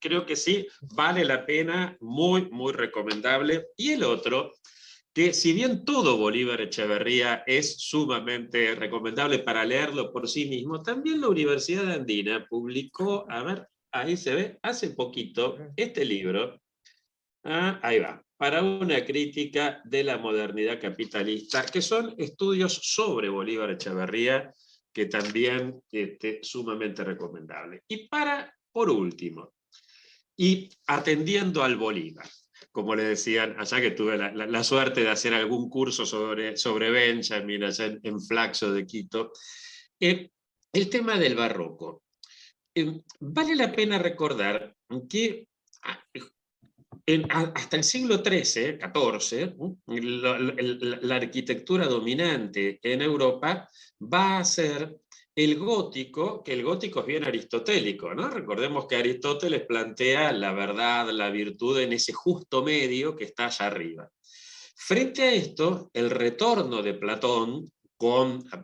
Creo que sí, vale la pena, muy, muy recomendable. Y el otro, que si bien todo Bolívar Echeverría es sumamente recomendable para leerlo por sí mismo, también la Universidad Andina publicó, a ver, ahí se ve, hace poquito, este libro, ahí va, para una crítica de la modernidad capitalista, que son estudios sobre Bolívar Echeverría, que también sumamente recomendable. Y por último, y atendiendo al Bolívar, como le decían, allá que tuve la suerte de hacer algún curso sobre Benjamin, allá en Flaxo de Quito, el tema del barroco. Vale la pena recordar que hasta el siglo XIII, la arquitectura dominante en Europa va a ser el gótico, que el gótico es bien aristotélico, ¿no? Recordemos que Aristóteles plantea la verdad, la virtud en ese justo medio que está allá arriba. Frente a esto, el retorno de Platón,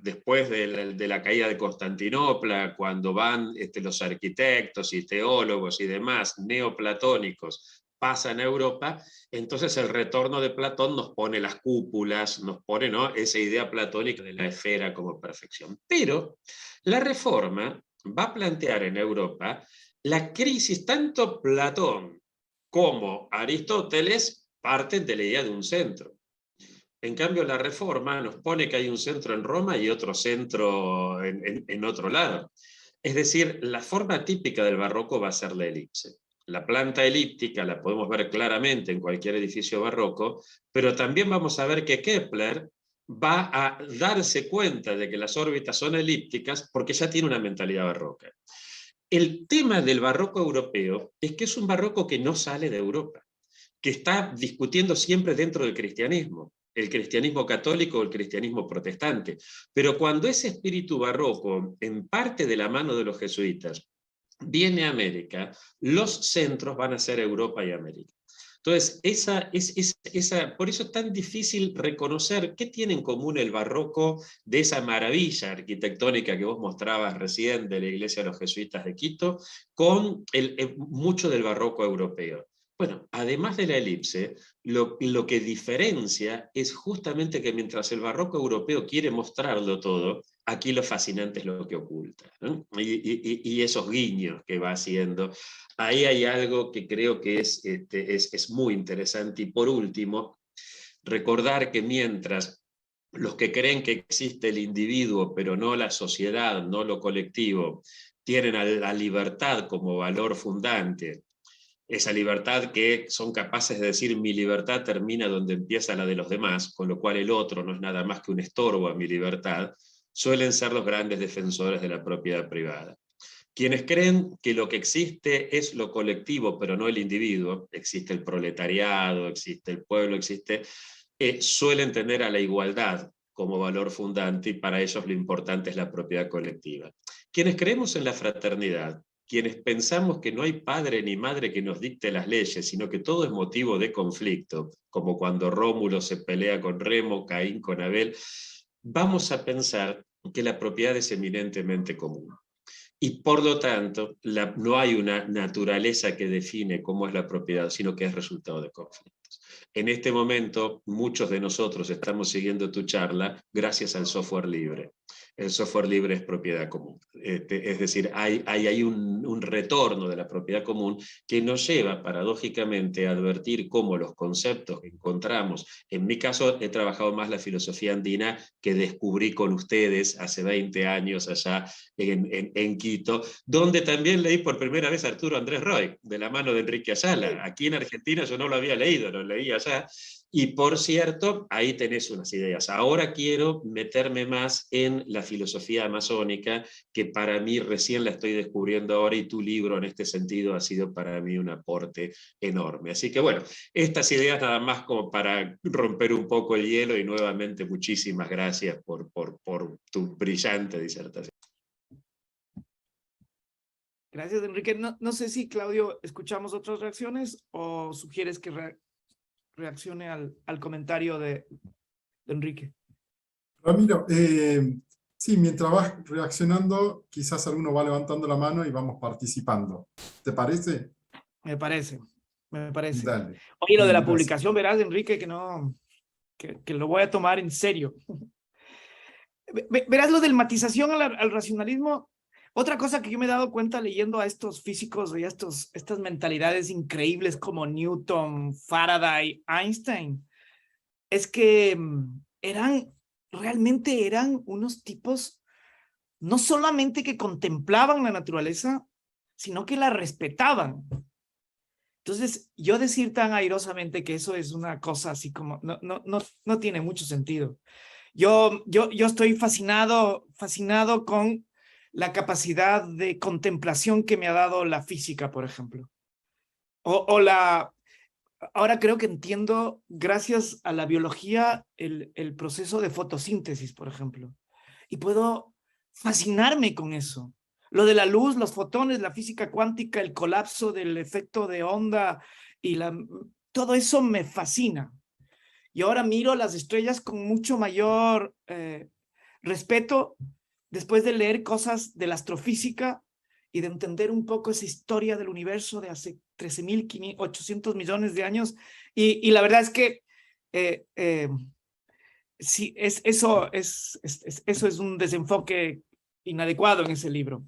después de la caída de Constantinopla, cuando van los arquitectos y teólogos y demás neoplatónicos, pasan a Europa, entonces el retorno de Platón nos pone las cúpulas, nos pone, ¿no?, esa idea platónica de la esfera como perfección. Pero la Reforma va a plantear en Europa la crisis, tanto Platón como Aristóteles parten de la idea de un centro. En cambio, la Reforma nos pone que hay un centro en Roma y otro centro en otro lado. Es decir, la forma típica del barroco va a ser la elipse. La planta elíptica la podemos ver claramente en cualquier edificio barroco, pero también vamos a ver que Kepler va a darse cuenta de que las órbitas son elípticas porque ya tiene una mentalidad barroca. El tema del barroco europeo es que es un barroco que no sale de Europa, que está discutiendo siempre dentro del cristianismo, el cristianismo católico o el cristianismo protestante. Pero cuando ese espíritu barroco, en parte de la mano de los jesuitas, viene a América, los centros van a ser Europa y América. Entonces, por eso es tan difícil reconocer qué tiene en común el barroco de esa maravilla arquitectónica que vos mostrabas recién de la iglesia de los jesuitas de Quito, con mucho del barroco europeo. Bueno, además de la elipse, lo que diferencia es justamente que mientras el barroco europeo quiere mostrarlo todo, aquí lo fascinante es lo que oculta, ¿no? Y esos guiños que va haciendo. Ahí hay algo que creo que es muy interesante. Y por último, recordar que mientras los que creen que existe el individuo, pero no la sociedad, no lo colectivo, tienen a la libertad como valor fundante, esa libertad que son capaces de decir mi libertad termina donde empieza la de los demás, con lo cual el otro no es nada más que un estorbo a mi libertad, suelen ser los grandes defensores de la propiedad privada. Quienes creen que lo que existe es lo colectivo, pero no el individuo, existe el proletariado, existe el pueblo, suelen tener a la igualdad como valor fundante y para ellos lo importante es la propiedad colectiva. Quienes creemos en la fraternidad, quienes pensamos que no hay padre ni madre que nos dicte las leyes, sino que todo es motivo de conflicto, como cuando Rómulo se pelea con Remo, Caín con Abel, vamos a pensar que la propiedad es eminentemente común. Y por lo tanto, no hay una naturaleza que define cómo es la propiedad, sino que es resultado de conflictos. En este momento, muchos de nosotros estamos siguiendo tu charla gracias al software libre. El software libre es propiedad común. Es decir, hay un retorno de la propiedad común que nos lleva paradójicamente a advertir cómo los conceptos que encontramos, en mi caso he trabajado más la filosofía andina que descubrí con ustedes hace 20 años allá en Quito, donde también leí por primera vez a Arturo Andrés Roy, de la mano de Enrique Ayala. Aquí en Argentina yo no lo había leído, lo leí allá. Y por cierto, ahí tenés unas ideas. Ahora quiero meterme más en la filosofía amazónica, que para mí recién la estoy descubriendo ahora y tu libro en este sentido ha sido para mí un aporte enorme. Así que bueno, estas ideas nada más como para romper un poco el hielo y nuevamente muchísimas gracias por tu brillante disertación. Gracias, Enrique. No sé si, Claudio, escuchamos otras reacciones o sugieres que reaccione al comentario de Enrique. Ramiro, sí, mientras vas reaccionando, quizás alguno va levantando la mano y vamos participando. ¿Te parece? Me parece. Dale. Oye, lo de la Gracias. publicación, verás, Enrique, que lo voy a tomar en serio. Verás lo del matización al racionalismo. Otra cosa que yo me he dado cuenta leyendo a estos físicos y a estas mentalidades increíbles como Newton, Faraday, Einstein, es que realmente eran unos tipos no solamente que contemplaban la naturaleza, sino que la respetaban. Entonces, yo decir tan airosamente que eso es una cosa así como, no tiene mucho sentido. Yo estoy fascinado con la capacidad de contemplación que me ha dado la física, por ejemplo. Ahora creo que entiendo, gracias a la biología, el proceso de fotosíntesis, por ejemplo. Y puedo fascinarme con eso. Lo de la luz, los fotones, la física cuántica, el colapso del efecto de onda, todo eso me fascina. Y ahora miro las estrellas con mucho mayor respeto después de leer cosas de la astrofísica y de entender un poco esa historia del universo de hace 13.800 millones de años. Y la verdad es que sí, eso es un desenfoque inadecuado en ese libro.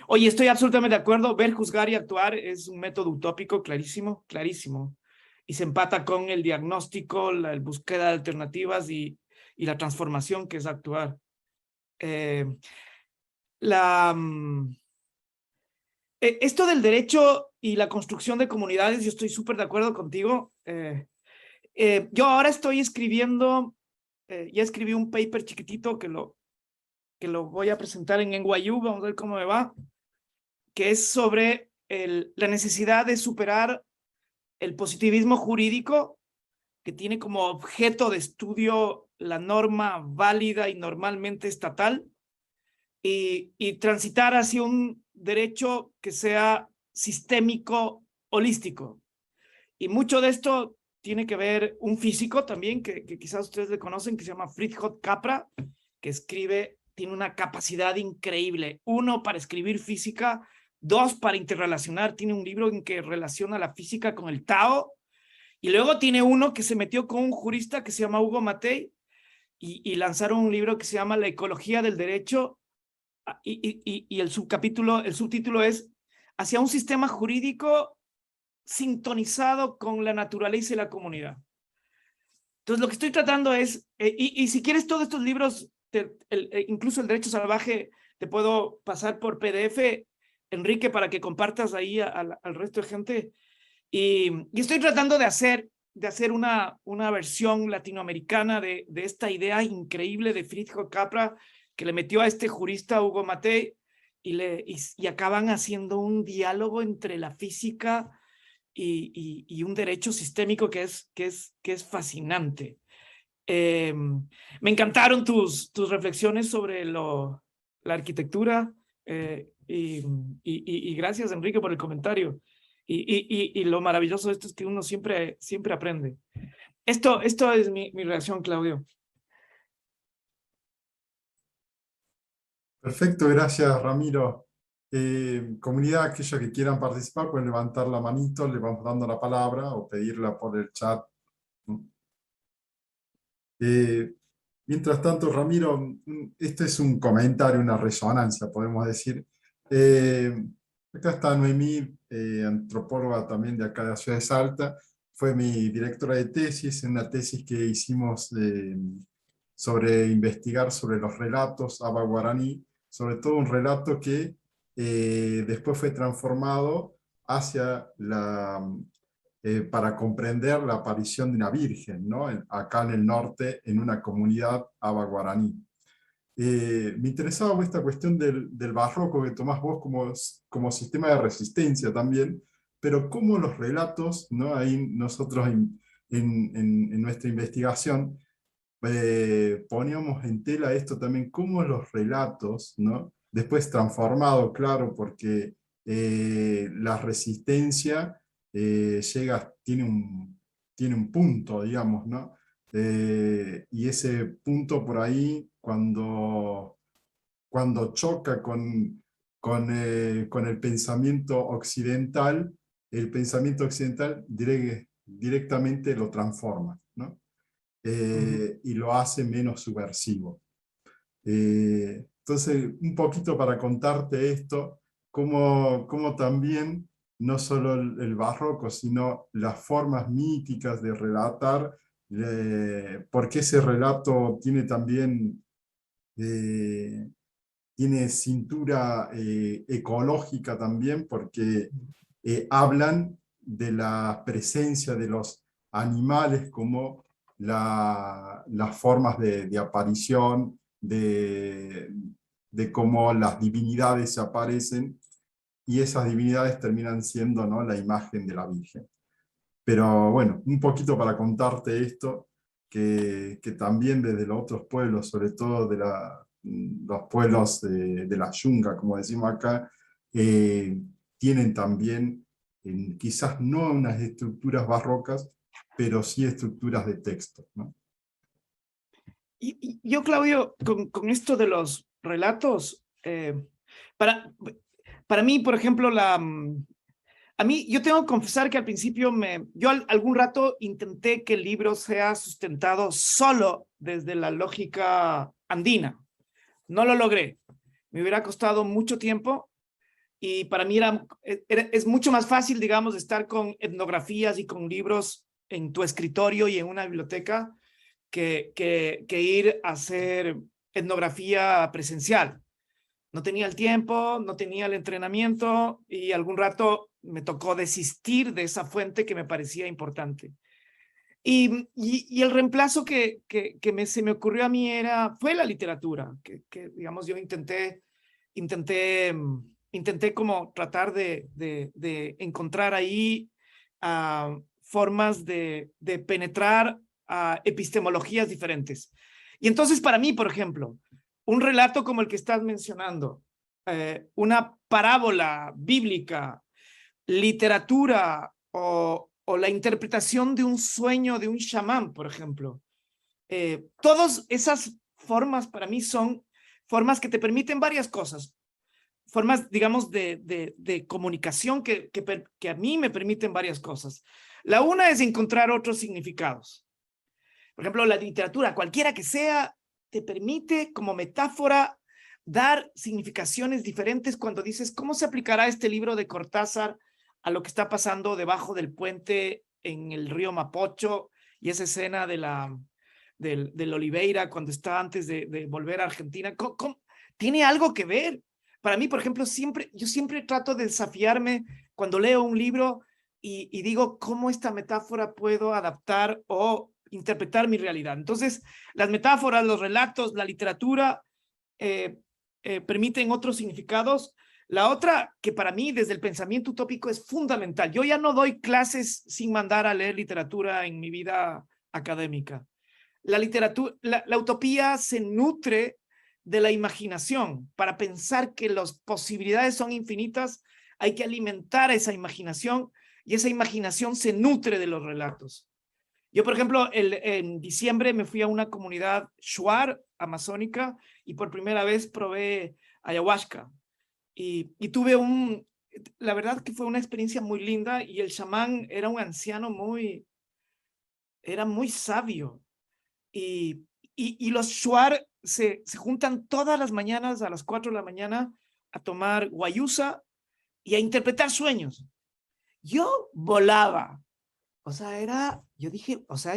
Oye, estoy absolutamente de acuerdo. Ver, juzgar y actuar es un método utópico clarísimo, clarísimo. Y se empata con el diagnóstico, la búsqueda de alternativas y la transformación que es actuar. Esto del derecho y la construcción de comunidades, yo estoy súper de acuerdo contigo. Yo ahora estoy escribiendo, ya escribí un paper chiquitito que lo voy a presentar en NYU, vamos a ver cómo me va, que es sobre la necesidad de superar el positivismo jurídico que tiene como objeto de estudio la norma válida y normalmente estatal y transitar hacia un derecho que sea sistémico, holístico. Y mucho de esto tiene que ver un físico también, que quizás ustedes le conocen, que se llama Fritjof Capra, que tiene una capacidad increíble. 1, para escribir física. 2, para interrelacionar. Tiene un libro en que relaciona la física con el Tao. Y luego tiene uno que se metió con un jurista que se llama Hugo Matei y lanzaron un libro que se llama La ecología del derecho. Y el subtítulo es Hacia un sistema jurídico sintonizado con la naturaleza y la comunidad. Entonces, lo que estoy tratando es, y si quieres todos estos libros, incluso el derecho salvaje, te puedo pasar por PDF, Enrique, para que compartas ahí al resto de gente. Y estoy tratando de hacer una versión latinoamericana de esta idea increíble de Fritjo Capra, que le metió a este jurista Hugo Matei, y acaban haciendo un diálogo entre la física y un derecho sistémico que es fascinante. Me encantaron tus reflexiones sobre la arquitectura, y gracias, Enrique, por el comentario. Y lo maravilloso de esto es que uno siempre aprende. Esto es mi reacción, Claudio. Perfecto, gracias Ramiro. Comunidad, aquellos que quieran participar pueden levantar la manito, le vamos dando la palabra o pedirla por el chat. Mientras tanto, Ramiro, este es un comentario, una resonancia, podemos decir. Acá está Noemí, antropóloga también de acá de la ciudad de Salta, fue mi directora de tesis, en una tesis que hicimos sobre investigar sobre los relatos aba guaraní, sobre todo un relato que después fue transformado hacia para comprender la aparición de una virgen, ¿no? Acá en el norte, en una comunidad aba guaraní. Me interesaba esta cuestión del barroco que tomás vos como sistema de resistencia también, pero cómo los relatos, ¿no? Ahí nosotros en nuestra investigación poníamos en tela esto también, cómo los relatos, ¿no? Después transformado, claro, porque la resistencia tiene un punto, digamos, ¿no? Y ese punto por ahí, cuando choca con el pensamiento occidental, el pensamiento occidental directamente lo transforma, ¿no? Y lo hace menos subversivo. Entonces, un poquito para contarte esto, cómo también, no solo el barroco, sino las formas míticas de relatar, porque ese relato tiene también tiene cintura ecológica también, porque hablan de la presencia de los animales como las formas de aparición, de cómo las divinidades aparecen, y esas divinidades terminan siendo, ¿no?, la imagen de la Virgen. Pero bueno, un poquito para contarte esto, que también desde los otros pueblos, sobre todo de los pueblos de la Yunga, como decimos acá, tienen también, quizás no unas estructuras barrocas, pero sí estructuras de texto, ¿no? Y yo, Claudio, con esto de los relatos, para mí, por ejemplo, yo tengo que confesar que al principio yo algún rato intenté que el libro sea sustentado solo desde la lógica andina. No lo logré. Me hubiera costado mucho tiempo, y para mí es mucho más fácil, digamos, estar con etnografías y con libros en tu escritorio y en una biblioteca que ir a hacer etnografía presencial. No tenía el tiempo, no tenía el entrenamiento, y algún rato me tocó desistir de esa fuente que me parecía importante. Y el reemplazo que se me ocurrió a mí fue la literatura, que digamos, yo intenté como tratar de encontrar ahí formas de penetrar a epistemologías diferentes. Y entonces, para mí, por ejemplo, un relato como el que estás mencionando, una parábola bíblica, literatura o la interpretación de un sueño de un chamán, por ejemplo. Todas esas formas para mí son formas que te permiten varias cosas. Formas, digamos, de comunicación que a mí me permiten varias cosas. La una es encontrar otros significados. Por ejemplo, la literatura, cualquiera que sea, te permite como metáfora dar significaciones diferentes cuando dices, ¿cómo se aplicará este libro de Cortázar a lo que está pasando debajo del puente en el río Mapocho, y esa escena del Oliveira cuando está antes de volver a Argentina? ¿Tiene algo que ver? Para mí, por ejemplo, yo siempre trato de desafiarme cuando leo un libro y digo cómo esta metáfora puedo adaptar o interpretar mi realidad. Entonces, las metáforas, los relatos, la literatura permiten otros significados. La otra, que para mí desde el pensamiento utópico es fundamental. Yo ya no doy clases sin mandar a leer literatura en mi vida académica. La literatura, la utopía se nutre de la imaginación. Para pensar que las posibilidades son infinitas, hay que alimentar esa imaginación y esa imaginación se nutre de los relatos. Yo, por ejemplo, en diciembre me fui a una comunidad shuar amazónica y por primera vez probé ayahuasca. Y tuve la verdad que fue una experiencia muy linda y el chamán era un anciano era muy sabio. Y los shuar se juntan todas las mañanas a las 4 de la mañana a tomar guayusa y a interpretar sueños. Yo volaba. O sea, yo dije, o sea,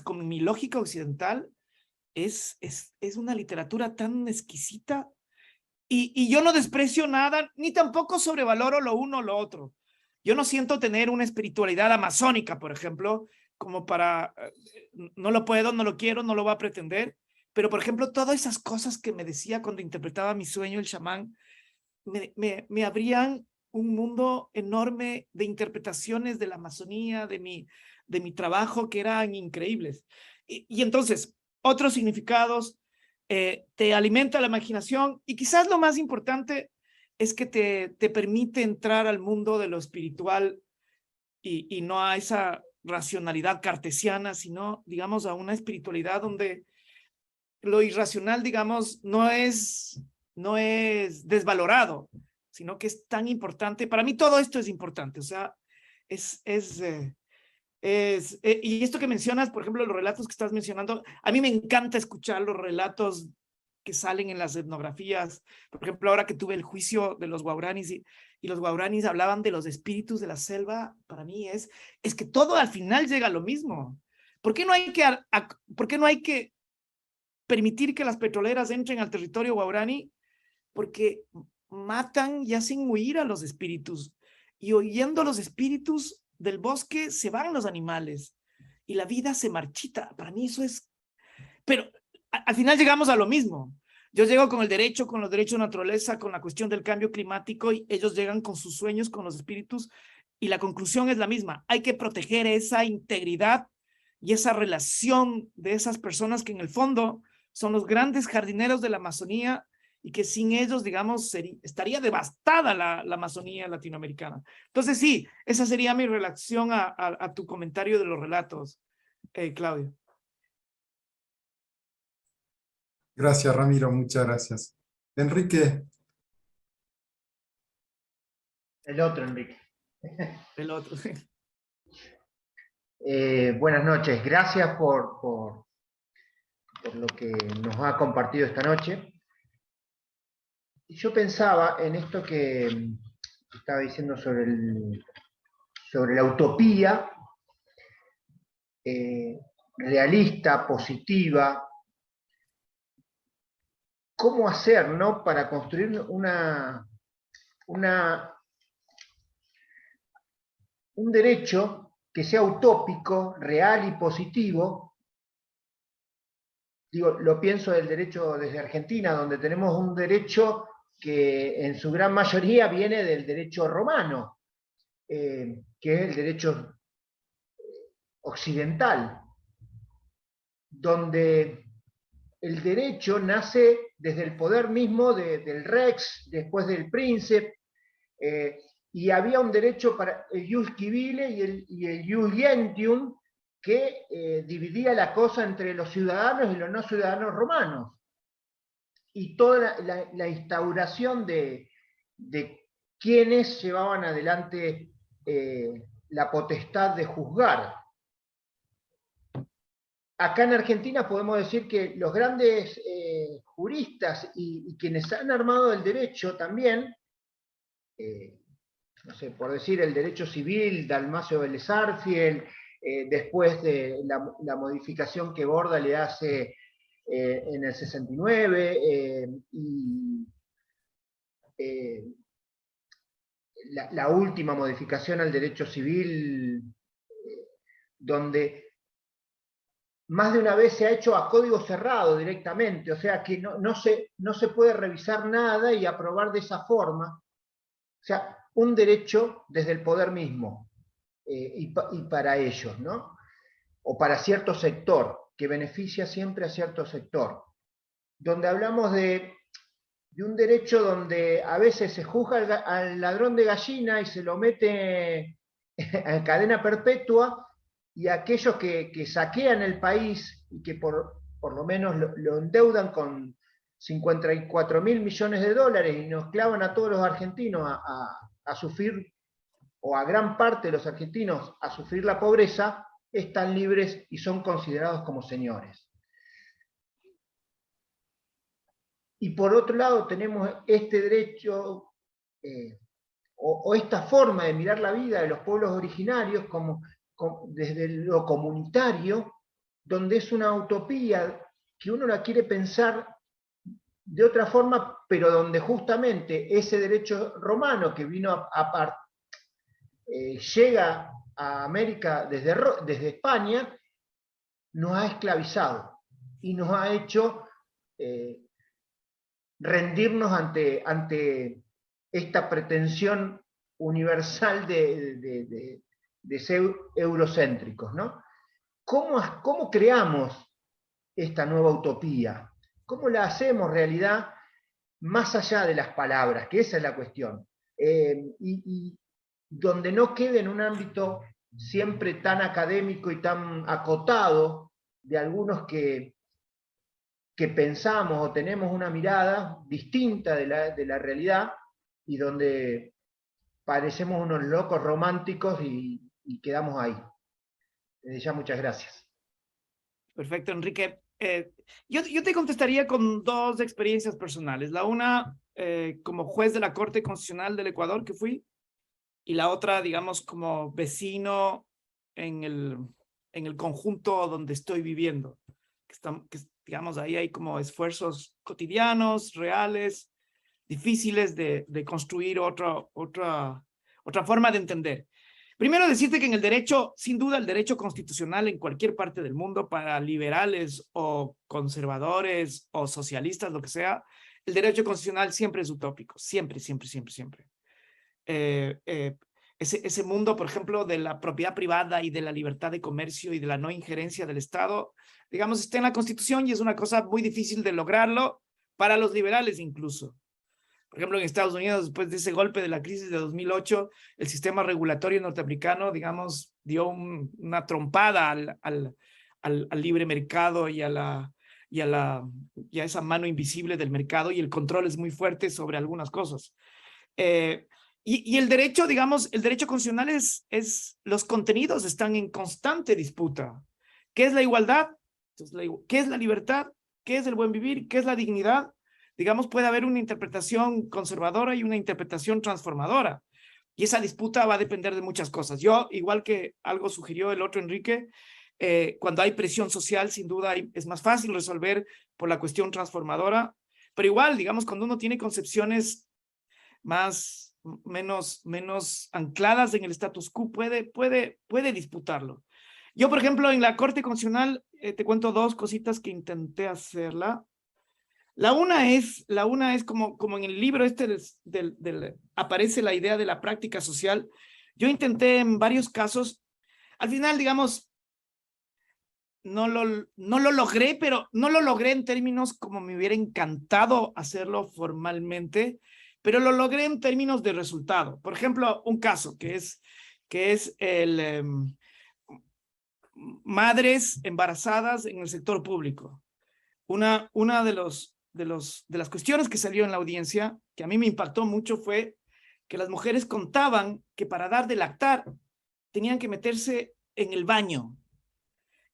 con mi lógica occidental, es una literatura tan exquisita y yo no desprecio nada, ni tampoco sobrevaloro lo uno o lo otro. Yo no siento tener una espiritualidad amazónica, por ejemplo, como para, no lo puedo, no lo quiero, no lo voy a pretender, pero por ejemplo, todas esas cosas que me decía cuando interpretaba mi sueño el chamán, me abrían un mundo enorme de interpretaciones de la Amazonía, de mi trabajo, que eran increíbles. Y entonces, otros significados, te alimenta la imaginación y quizás lo más importante es que te permite entrar al mundo de lo espiritual y no a esa racionalidad cartesiana, sino, digamos, a una espiritualidad donde lo irracional, digamos, no es desvalorado, sino que es tan importante. Para mí todo esto es importante, o sea, y esto que mencionas, por ejemplo, los relatos que estás mencionando, a mí me encanta escuchar los relatos que salen en las etnografías. Por ejemplo, ahora que tuve el juicio de los guaraníes y los guaraníes hablaban de los espíritus de la selva, para mí es que todo al final llega a lo mismo. ¿Por qué no hay que permitir que las petroleras entren al territorio guaraní? Porque matan y hacen huir a los espíritus. Y oyendo los espíritus del bosque se van los animales y la vida se marchita. Para mí eso es... Pero al final llegamos a lo mismo. Yo llego con el derecho, con los derechos de naturaleza, con la cuestión del cambio climático y ellos llegan con sus sueños, con los espíritus y la conclusión es la misma. Hay que proteger esa integridad y esa relación de esas personas que en el fondo son los grandes jardineros de la Amazonía y que sin ellos, digamos, estaría devastada la Amazonía latinoamericana. Entonces, sí, esa sería mi reacción a tu comentario de los relatos, Claudio. Gracias, Ramiro, muchas gracias. Enrique. El otro, Enrique. El otro. Buenas noches, gracias por lo que nos ha compartido esta noche. Yo pensaba en esto que estaba diciendo sobre la utopía realista, positiva. ¿Cómo hacer, no, para construir un derecho que sea utópico, real y positivo? Digo, lo pienso del derecho desde Argentina, donde tenemos un derecho que en su gran mayoría viene del derecho romano, que es el derecho occidental, donde el derecho nace desde el poder mismo del rex, después del príncipe, y había un derecho para el ius civile y el ius gentium, que dividía la cosa entre los ciudadanos y los no ciudadanos romanos. Y toda la instauración de quienes llevaban adelante la potestad de juzgar. Acá en Argentina podemos decir que los grandes juristas y quienes han armado el derecho también, no sé, por decir el derecho civil, Dalmacio Vélez Arfiel, después de la modificación que Borda le hace en el 69, y la última modificación al derecho civil, donde más de una vez se ha hecho a código cerrado directamente, o sea que no se puede revisar nada y aprobar de esa forma. O sea, un derecho desde el poder mismo y para ellos, ¿no? O para cierto sector, que beneficia siempre a cierto sector. Donde hablamos de un derecho donde a veces se juzga al ladrón de gallina y se lo mete en cadena perpetua, y aquellos que saquean el país y que por lo menos lo endeudan con 54.000 millones de dólares y nos clavan a todos los argentinos a sufrir, o a gran parte de los argentinos a sufrir la pobreza, están libres y son considerados como señores. Y por otro lado tenemos este derecho o esta forma de mirar la vida de los pueblos originarios desde lo comunitario, donde es una utopía que uno la quiere pensar de otra forma, pero donde justamente ese derecho romano que vino llega a América desde España, nos ha esclavizado y nos ha hecho rendirnos ante esta pretensión universal de ser eurocéntricos, ¿no? ¿Cómo creamos esta nueva utopía? ¿Cómo la hacemos realidad más allá de las palabras? Que esa es la cuestión. Y donde no quede en un ámbito siempre tan académico y tan acotado de algunos que pensamos o tenemos una mirada distinta de la realidad y donde parecemos unos locos románticos y quedamos ahí. Desde ya, muchas gracias. Perfecto, Enrique. Yo te contestaría con dos experiencias personales. La una, como juez de la Corte Constitucional del Ecuador que fui, y la otra, digamos, como vecino en el conjunto donde estoy viviendo. Digamos, ahí hay como esfuerzos cotidianos, reales, difíciles de construir otra forma de entender. Primero decirte que en el derecho, sin duda el derecho constitucional en cualquier parte del mundo, para liberales o conservadores o socialistas, lo que sea, el derecho constitucional siempre es utópico, siempre, siempre, siempre, siempre. Ese mundo, por ejemplo, de la propiedad privada y de la libertad de comercio y de la no injerencia del Estado, digamos, está en la Constitución y es una cosa muy difícil de lograrlo para los liberales incluso. Por ejemplo, en Estados Unidos, después de ese golpe de la crisis de 2008, el sistema regulatorio norteamericano, digamos, dio una trompada al libre mercado y a esa mano invisible del mercado, y el control es muy fuerte sobre algunas cosas. Y el derecho, digamos, el derecho constitucional los contenidos están en constante disputa. ¿Qué es la igualdad? ¿Qué es la libertad? ¿Qué es el buen vivir? ¿Qué es la dignidad? Digamos, puede haber una interpretación conservadora y una interpretación transformadora. Y esa disputa va a depender de muchas cosas. Yo, igual que algo sugirió el otro Enrique, cuando hay presión social, sin duda es más fácil resolver por la cuestión transformadora. Pero igual, digamos, cuando uno tiene concepciones menos ancladas en el status quo, puede disputarlo. Yo, por ejemplo, en la Corte Constitucional, te cuento dos cositas que intenté hacerla. La una es como en el libro aparece la idea de la práctica social. Yo intenté en varios casos, al final, digamos, no lo logré, pero no lo logré en términos como me hubiera encantado hacerlo formalmente, pero lo logré en términos de resultado. Por ejemplo, un caso que es el madres embarazadas en el sector público. Una de las cuestiones que salió en la audiencia, que a mí me impactó mucho, fue que las mujeres contaban que para dar de lactar tenían que meterse en el baño.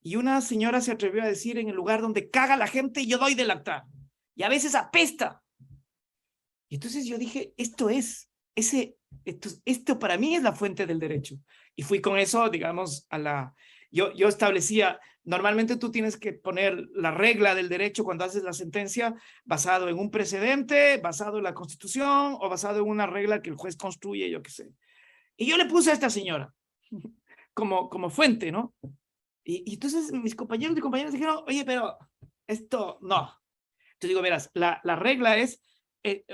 Y una señora se atrevió a decir: en el lugar donde caga la gente, yo doy de lactar. Y a veces apesta. Y entonces yo dije, esto para mí es la fuente del derecho. Y fui con eso, digamos, yo establecía Normalmente tú tienes que poner la regla del derecho cuando haces la sentencia basado en un precedente, basado en la Constitución o basado en una regla que el juez construye, yo qué sé. Y yo le puse a esta señora como fuente, ¿no? Y entonces mis compañeros y compañeras dijeron, oye, pero esto no. Entonces digo, verás, la regla es,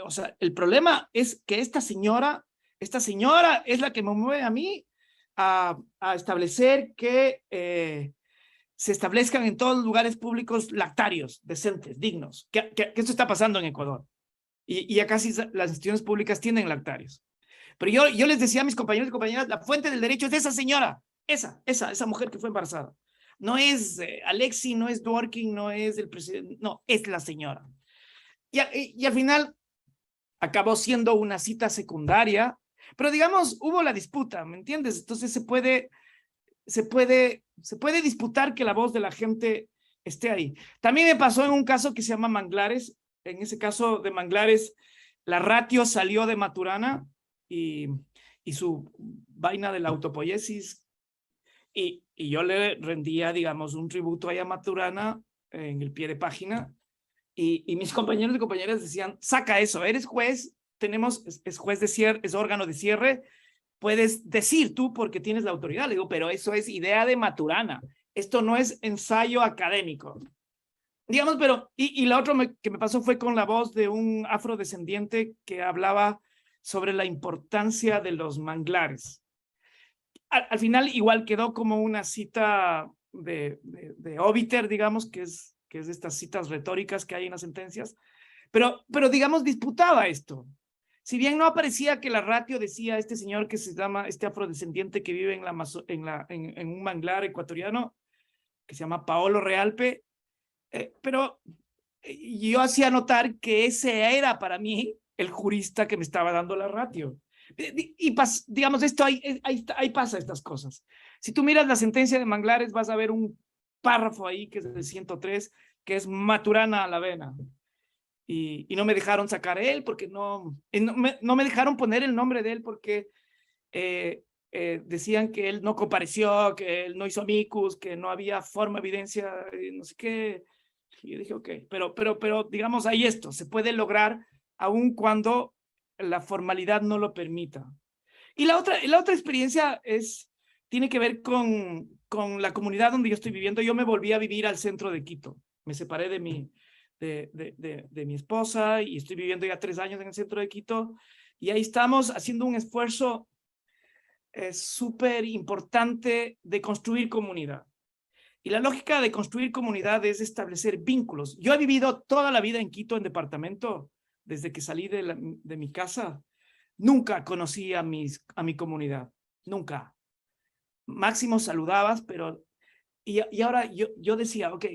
o sea, el problema es que esta señora es la que me mueve a mí a establecer que se establezcan en todos los lugares públicos lactarios, decentes, dignos, que esto está pasando en Ecuador. Y ya casi las instituciones públicas tienen lactarios. Pero yo les decía a mis compañeros y compañeras, la fuente del derecho es de esa señora, esa mujer que fue embarazada. No es Alexi, no es Dworkin, no es el presidente, no, es la señora. Y al final acabó siendo una cita secundaria, pero digamos, hubo la disputa, ¿me entiendes? Entonces se puede disputar que la voz de la gente esté ahí. También me pasó en un caso que se llama Manglares. En ese caso de Manglares, la ratio salió de Maturana y su vaina de la autopoiesis. Y yo le rendía, digamos, un tributo a Maturana en el pie de página. Y mis compañeros y compañeras decían, saca eso, eres juez, es juez de cierre, es órgano de cierre, puedes decir tú porque tienes la autoridad. Le digo, pero eso es idea de Maturana. Esto no es ensayo académico. Digamos, pero, y la otra que me pasó fue con la voz de un afrodescendiente que hablaba sobre la importancia de los manglares. Al final igual quedó como una cita de Obiter, digamos, que es de estas citas retóricas que hay en las sentencias, pero digamos, disputaba esto. Si bien no aparecía que la ratio decía este señor que se llama, este afrodescendiente que vive en un manglar ecuatoriano, que se llama Paolo Realpe, pero yo hacía notar que ese era para mí el jurista que me estaba dando la ratio. Y digamos, esto ahí pasa estas cosas. Si tú miras la sentencia de Manglares, vas a ver un párrafo ahí que es del 103, que es Maturana a la vena. Y no me dejaron sacar él porque no me dejaron poner el nombre de él porque decían que él no compareció, que él no hizo amicus, que no había forma, evidencia, no sé qué. Y yo dije, ok, pero digamos, ahí esto, se puede lograr aun cuando la formalidad no lo permita. Y la otra experiencia tiene que ver con la comunidad donde yo estoy viviendo. Yo me volví a vivir al centro de Quito. Me separé de mi esposa y estoy viviendo ya 3 años en el centro de Quito. Y ahí estamos haciendo un esfuerzo súper importante de construir comunidad. Y la lógica de construir comunidad es establecer vínculos. Yo he vivido toda la vida en Quito, en departamento, desde que salí de mi casa. Nunca conocí a mi comunidad, nunca. Máximo saludabas, pero... Y ahora yo decía, ok,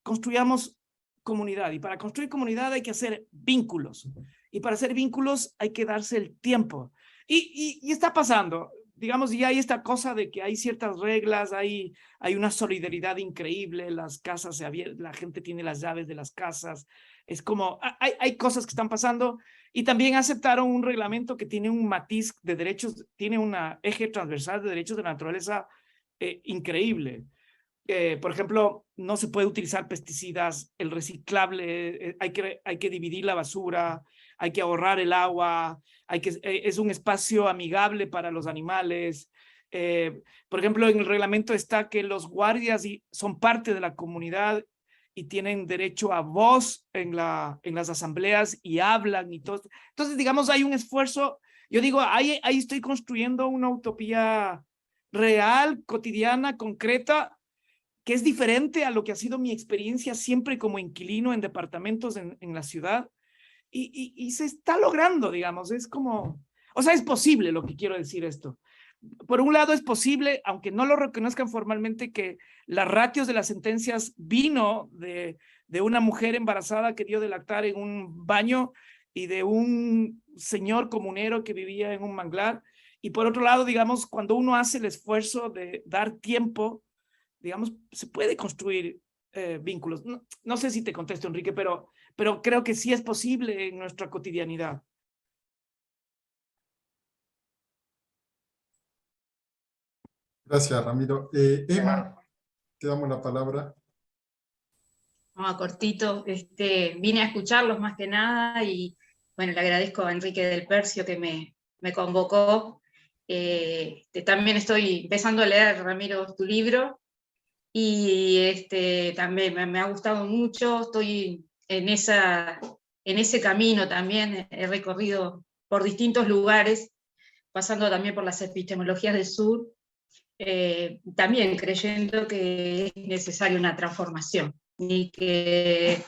construyamos comunidad. Y para construir comunidad hay que hacer vínculos. Y para hacer vínculos hay que darse el tiempo. Y está pasando. Digamos, ya hay esta cosa de que hay ciertas reglas, hay una solidaridad increíble, las casas se abiertan, la gente tiene las llaves de las casas. Es como, hay cosas que están pasando. Y también aceptaron un reglamento que tiene un matiz de derechos, tiene un eje transversal de derechos de la naturaleza increíble. Por ejemplo, no se puede utilizar pesticidas, el reciclable, hay que dividir la basura, hay que ahorrar el agua, es un espacio amigable para los animales. Por ejemplo, en el reglamento está que los guardias son parte de la comunidad y tienen derecho a voz en las asambleas y hablan y todo. Entonces, digamos, hay un esfuerzo. Yo digo, ahí estoy construyendo una utopía real, cotidiana, concreta, que es diferente a lo que ha sido mi experiencia siempre como inquilino en departamentos en la ciudad. Y se está logrando, digamos, es como, o sea, es posible lo que quiero decir esto. Por un lado es posible, aunque no lo reconozcan formalmente, que las ratios de las sentencias vino de una mujer embarazada que dio de lactar en un baño y de un señor comunero que vivía en un manglar. Y por otro lado, digamos, cuando uno hace el esfuerzo de dar tiempo, digamos, se puede construir vínculos. No sé si te contesto, Enrique, pero creo que sí es posible en nuestra cotidianidad. Gracias, Ramiro. Emma, te damos la palabra. No, cortito, vine a escucharlos más que nada y bueno, le agradezco a Enrique del Percio que me convocó. También estoy empezando a leer, Ramiro, tu libro y también me ha gustado mucho, estoy en ese camino también, he recorrido por distintos lugares, pasando también por las epistemologías del sur, también creyendo que es necesaria una transformación y que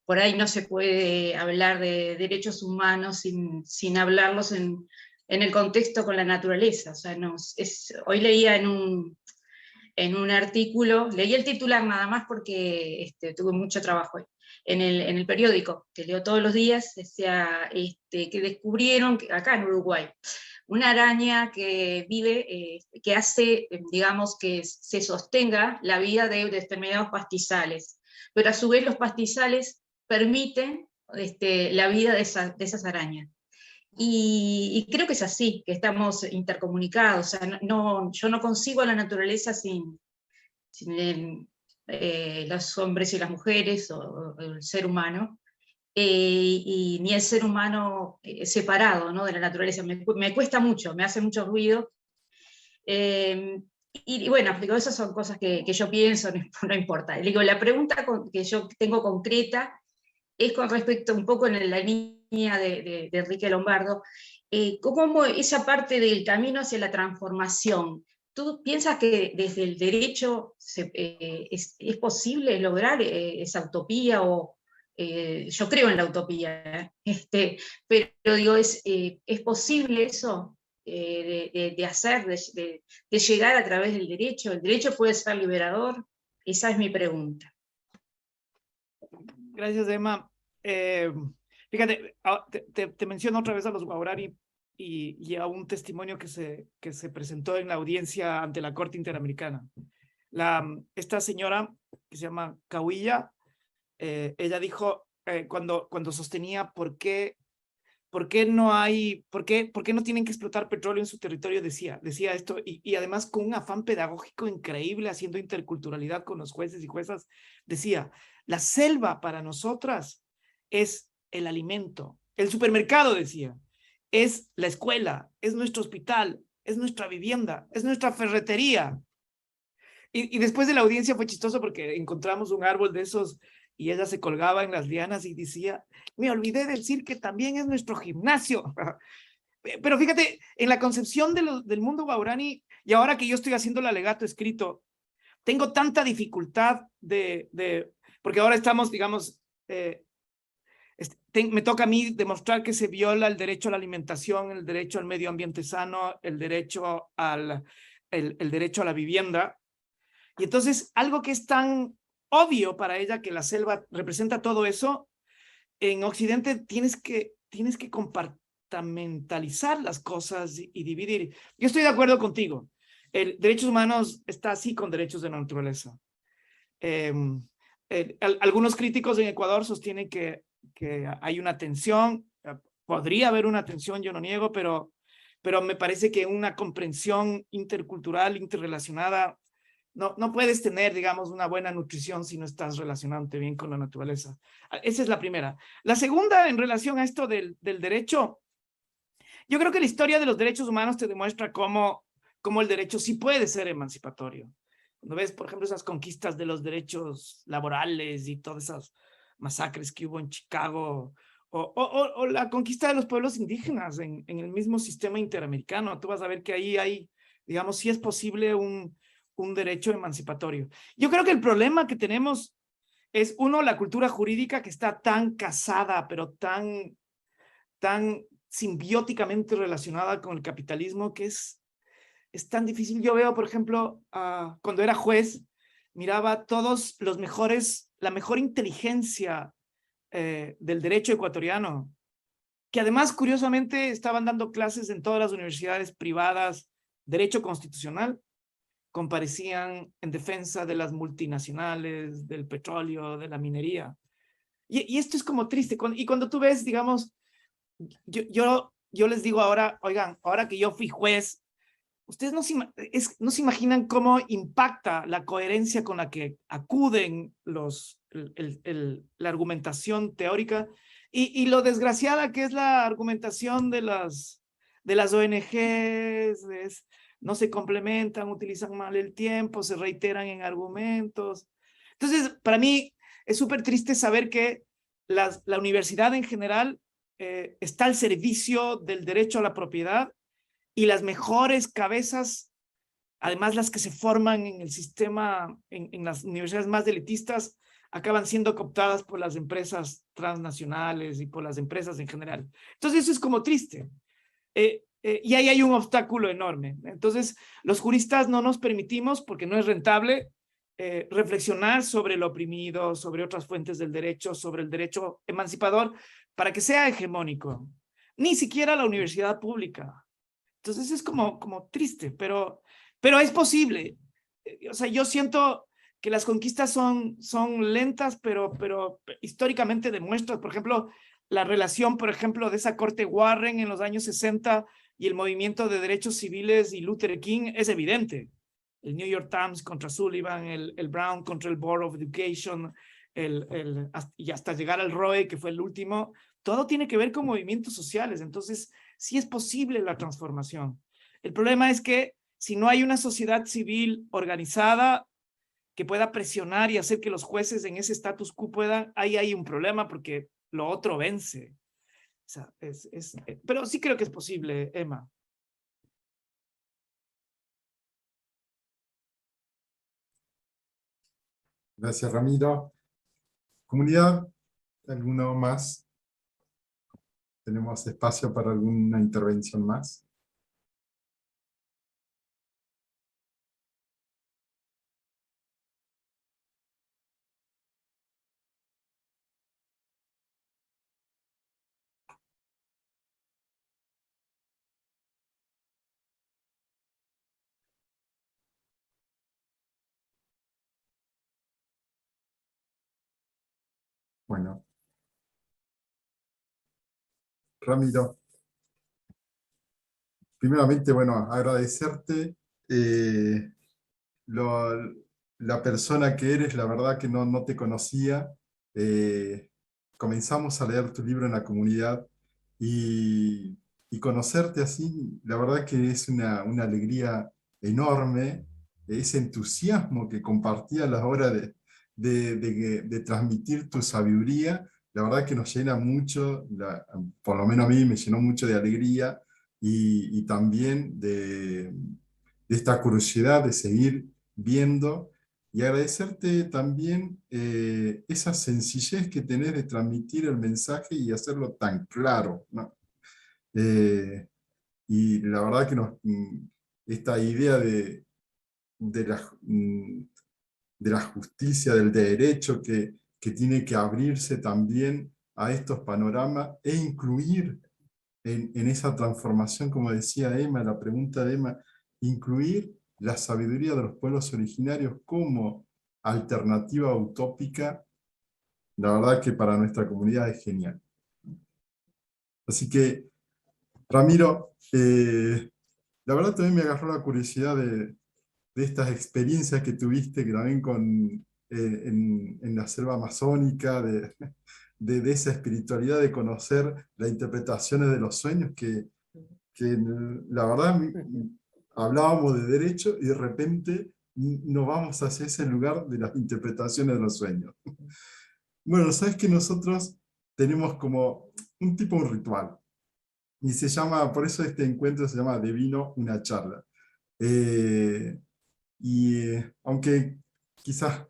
por ahí no se puede hablar de derechos humanos sin hablarlos en el contexto con la naturaleza. O sea, hoy leía en un artículo, leí el titular nada más porque tuve mucho trabajo en el periódico, que leo todos los días, decía que descubrieron, acá en Uruguay, una araña que vive, que hace, digamos, que se sostenga la vida de determinados pastizales, pero a su vez los pastizales permiten la vida de esas arañas. Y creo que es así, que estamos intercomunicados, o sea, yo no concibo a la naturaleza sin los hombres y las mujeres, o el ser humano, y ni el ser humano separado, ¿no?, de la naturaleza. Me cuesta mucho, me hace mucho ruido. Y bueno, digo, esas son cosas que yo pienso, no importa. Digo, la pregunta que yo tengo concreta es con respecto un poco en la línea de Enrique Lombardo, cómo esa parte del camino hacia la transformación. ¿Tú piensas que desde el derecho es posible lograr esa utopía? Yo creo en la utopía, pero digo, ¿es posible eso de hacer, de llegar a través del derecho? ¿El derecho puede ser liberador? Esa es mi pregunta. Gracias, Emma. Fíjate, te menciono otra vez a los Guaurari y a un testimonio que se presentó en la audiencia ante la Corte Interamericana. Esta señora, que se llama Cahuilla, ella dijo, cuando sostenía por qué no tienen que explotar petróleo en su territorio, decía esto, y además con un afán pedagógico increíble, haciendo interculturalidad con los jueces y juezas, decía: la selva para nosotras es el alimento, el supermercado, decía, es la escuela, es nuestro hospital, es nuestra vivienda, es nuestra ferretería. Y después de la audiencia fue chistoso porque encontramos un árbol de esos y ella se colgaba en las lianas y decía: me olvidé de decir que también es nuestro gimnasio. Pero fíjate, en la concepción del mundo guaurani, y ahora que yo estoy haciendo el alegato escrito, tengo tanta dificultad porque ahora estamos, digamos, me toca a mí demostrar que se viola el derecho a la alimentación, el derecho al medio ambiente sano, el derecho el derecho a la vivienda. Y entonces, algo que es tan obvio para ella, que la selva representa todo eso, en Occidente tienes que compartimentalizar las cosas y dividir. Yo estoy de acuerdo contigo. Derechos humanos está así con derechos de la naturaleza. Algunos críticos en Ecuador sostienen que hay una tensión. Podría haber una tensión, yo no niego, pero me parece que una comprensión intercultural, interrelacionada, no puedes tener, digamos, una buena nutrición si no estás relacionándote bien con la naturaleza. Esa es la primera. La segunda, en relación a esto del derecho, yo creo que la historia de los derechos humanos te demuestra cómo el derecho sí puede ser emancipatorio. Cuando ves, por ejemplo, esas conquistas de los derechos laborales y todas esas masacres que hubo en Chicago, o la conquista de los pueblos indígenas en el mismo sistema interamericano, tú vas a ver que ahí hay, digamos, sí es posible un derecho emancipatorio. Yo creo que el problema que tenemos es, uno, la cultura jurídica que está tan casada, pero tan simbióticamente relacionada con el capitalismo, que es tan difícil. Yo veo, por ejemplo, cuando era juez, miraba todos los mejores, la mejor inteligencia del derecho ecuatoriano, que además, curiosamente, estaban dando clases en todas las universidades privadas, derecho constitucional, comparecían en defensa de las multinacionales, del petróleo, de la minería. Y esto es como triste. Y cuando tú ves, digamos, yo les digo ahora, oigan, ahora que yo fui juez, ustedes no se imaginan cómo impacta la coherencia con la que acuden la argumentación teórica y lo desgraciada que es la argumentación de las ONGs, no se complementan, utilizan mal el tiempo, se reiteran en argumentos. Entonces, para mí es súper triste saber que la universidad en general está al servicio del derecho a la propiedad y las mejores cabezas, además las que se forman en el sistema, en las universidades más elitistas, acaban siendo cooptadas por las empresas transnacionales y por las empresas en general. Entonces eso es como triste. Y ahí hay un obstáculo enorme. Entonces los juristas no nos permitimos, porque no es rentable, reflexionar sobre el oprimido, sobre otras fuentes del derecho, sobre el derecho emancipador, para que sea hegemónico. Ni siquiera la universidad pública. Entonces es como triste, pero es posible. O sea, yo siento que las conquistas son lentas, pero históricamente demuestran, por ejemplo, la relación, por ejemplo, de esa corte Warren en los años 60 y el movimiento de derechos civiles y Luther King es evidente. El New York Times contra Sullivan, el Brown contra el Board of Education, y hasta llegar al Roe, que fue el último, todo tiene que ver con movimientos sociales. Entonces, sí es posible la transformación. El problema es que si no hay una sociedad civil organizada que pueda presionar y hacer que los jueces en ese status quo puedan, ahí hay un problema porque lo otro vence. O sea, pero sí creo que es posible, Emma. Gracias, Ramiro. Comunidad, ¿alguno más? ¿Tenemos espacio para alguna intervención más? Bueno. Ramiro, primeramente, bueno, agradecerte la persona que eres. La verdad que no te conocía. Comenzamos a leer tu libro en la comunidad y conocerte así, la verdad que es una alegría enorme, ese entusiasmo que compartía a la hora de transmitir tu sabiduría. La verdad que nos llena mucho, por lo menos a mí me llenó mucho de alegría y también de esta curiosidad de seguir viendo, y agradecerte también esa sencillez que tenés de transmitir el mensaje y hacerlo tan claro, ¿no? Y la verdad que esta idea de la justicia, del derecho que tiene que abrirse también a estos panoramas e incluir en esa transformación, como decía Emma, la pregunta de Emma, incluir la sabiduría de los pueblos originarios como alternativa utópica, la verdad que para nuestra comunidad es genial. Así que, Ramiro, la verdad también me agarró la curiosidad de estas experiencias que tuviste, que también en la selva amazónica, de esa espiritualidad, de conocer las interpretaciones de los sueños, que la verdad hablábamos de derecho y de repente nos vamos hacia ese lugar de las interpretaciones de los sueños. Bueno, sabes que nosotros tenemos como un ritual, y se llama, por eso este encuentro se llama De Vino una charla. Aunque quizás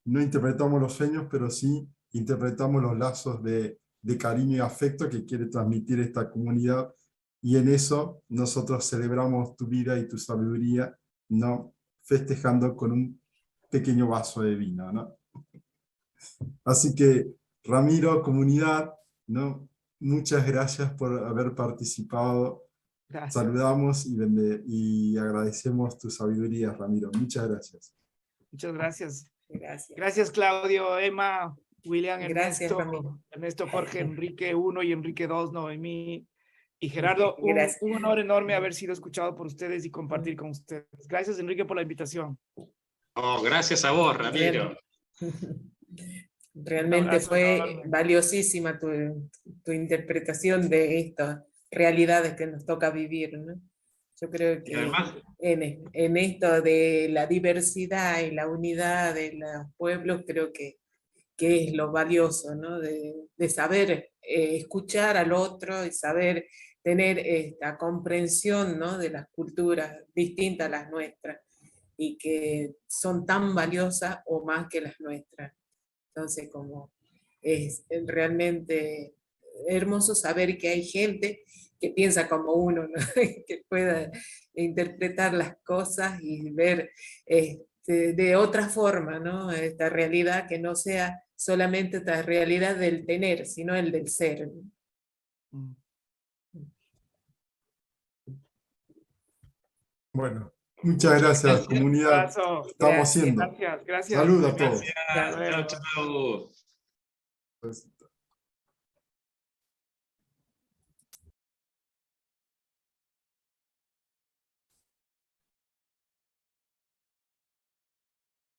no interpretamos los sueños, pero sí interpretamos los lazos de cariño y afecto que quiere transmitir esta comunidad, y en eso nosotros celebramos tu vida y tu sabiduría, ¿no? Festejando con un pequeño vaso de vino, ¿no? Así que, Ramiro, comunidad, ¿no? Muchas gracias por haber participado. Gracias. Saludamos y agradecemos tu sabiduría, Ramiro. Muchas gracias. Muchas gracias. Gracias. Gracias, Claudio, Emma, William, Gracias, Ernesto, Ramiro. Jorge, Enrique I y Enrique II, Noemí, Y Gerardo, Gracias. un honor enorme haber sido escuchado por ustedes y compartir con ustedes. Gracias, Enrique, por la invitación. Oh, gracias a vos, Ramiro. Realmente abrazo fue enorme. valiosísima tu interpretación de estas realidades que nos toca vivir, ¿no? Yo creo Y que además, en esto de la diversidad y la unidad de los pueblos, creo que es lo valioso, ¿no? De saber escuchar al otro y saber tener esta comprensión, ¿no? De las culturas distintas a las nuestras y que son tan valiosas o más que las nuestras. Entonces, como es realmente hermoso saber que hay gente que piensa como uno, ¿no? Que pueda interpretar las cosas y ver de otra forma, ¿no? Esta realidad que no sea solamente esta realidad del tener, sino el del ser. Bueno, muchas gracias, comunidad. Abrazo. Estamos haciendo. Gracias, gracias. Saludos a todos. gracias. Chao, chao. Pues,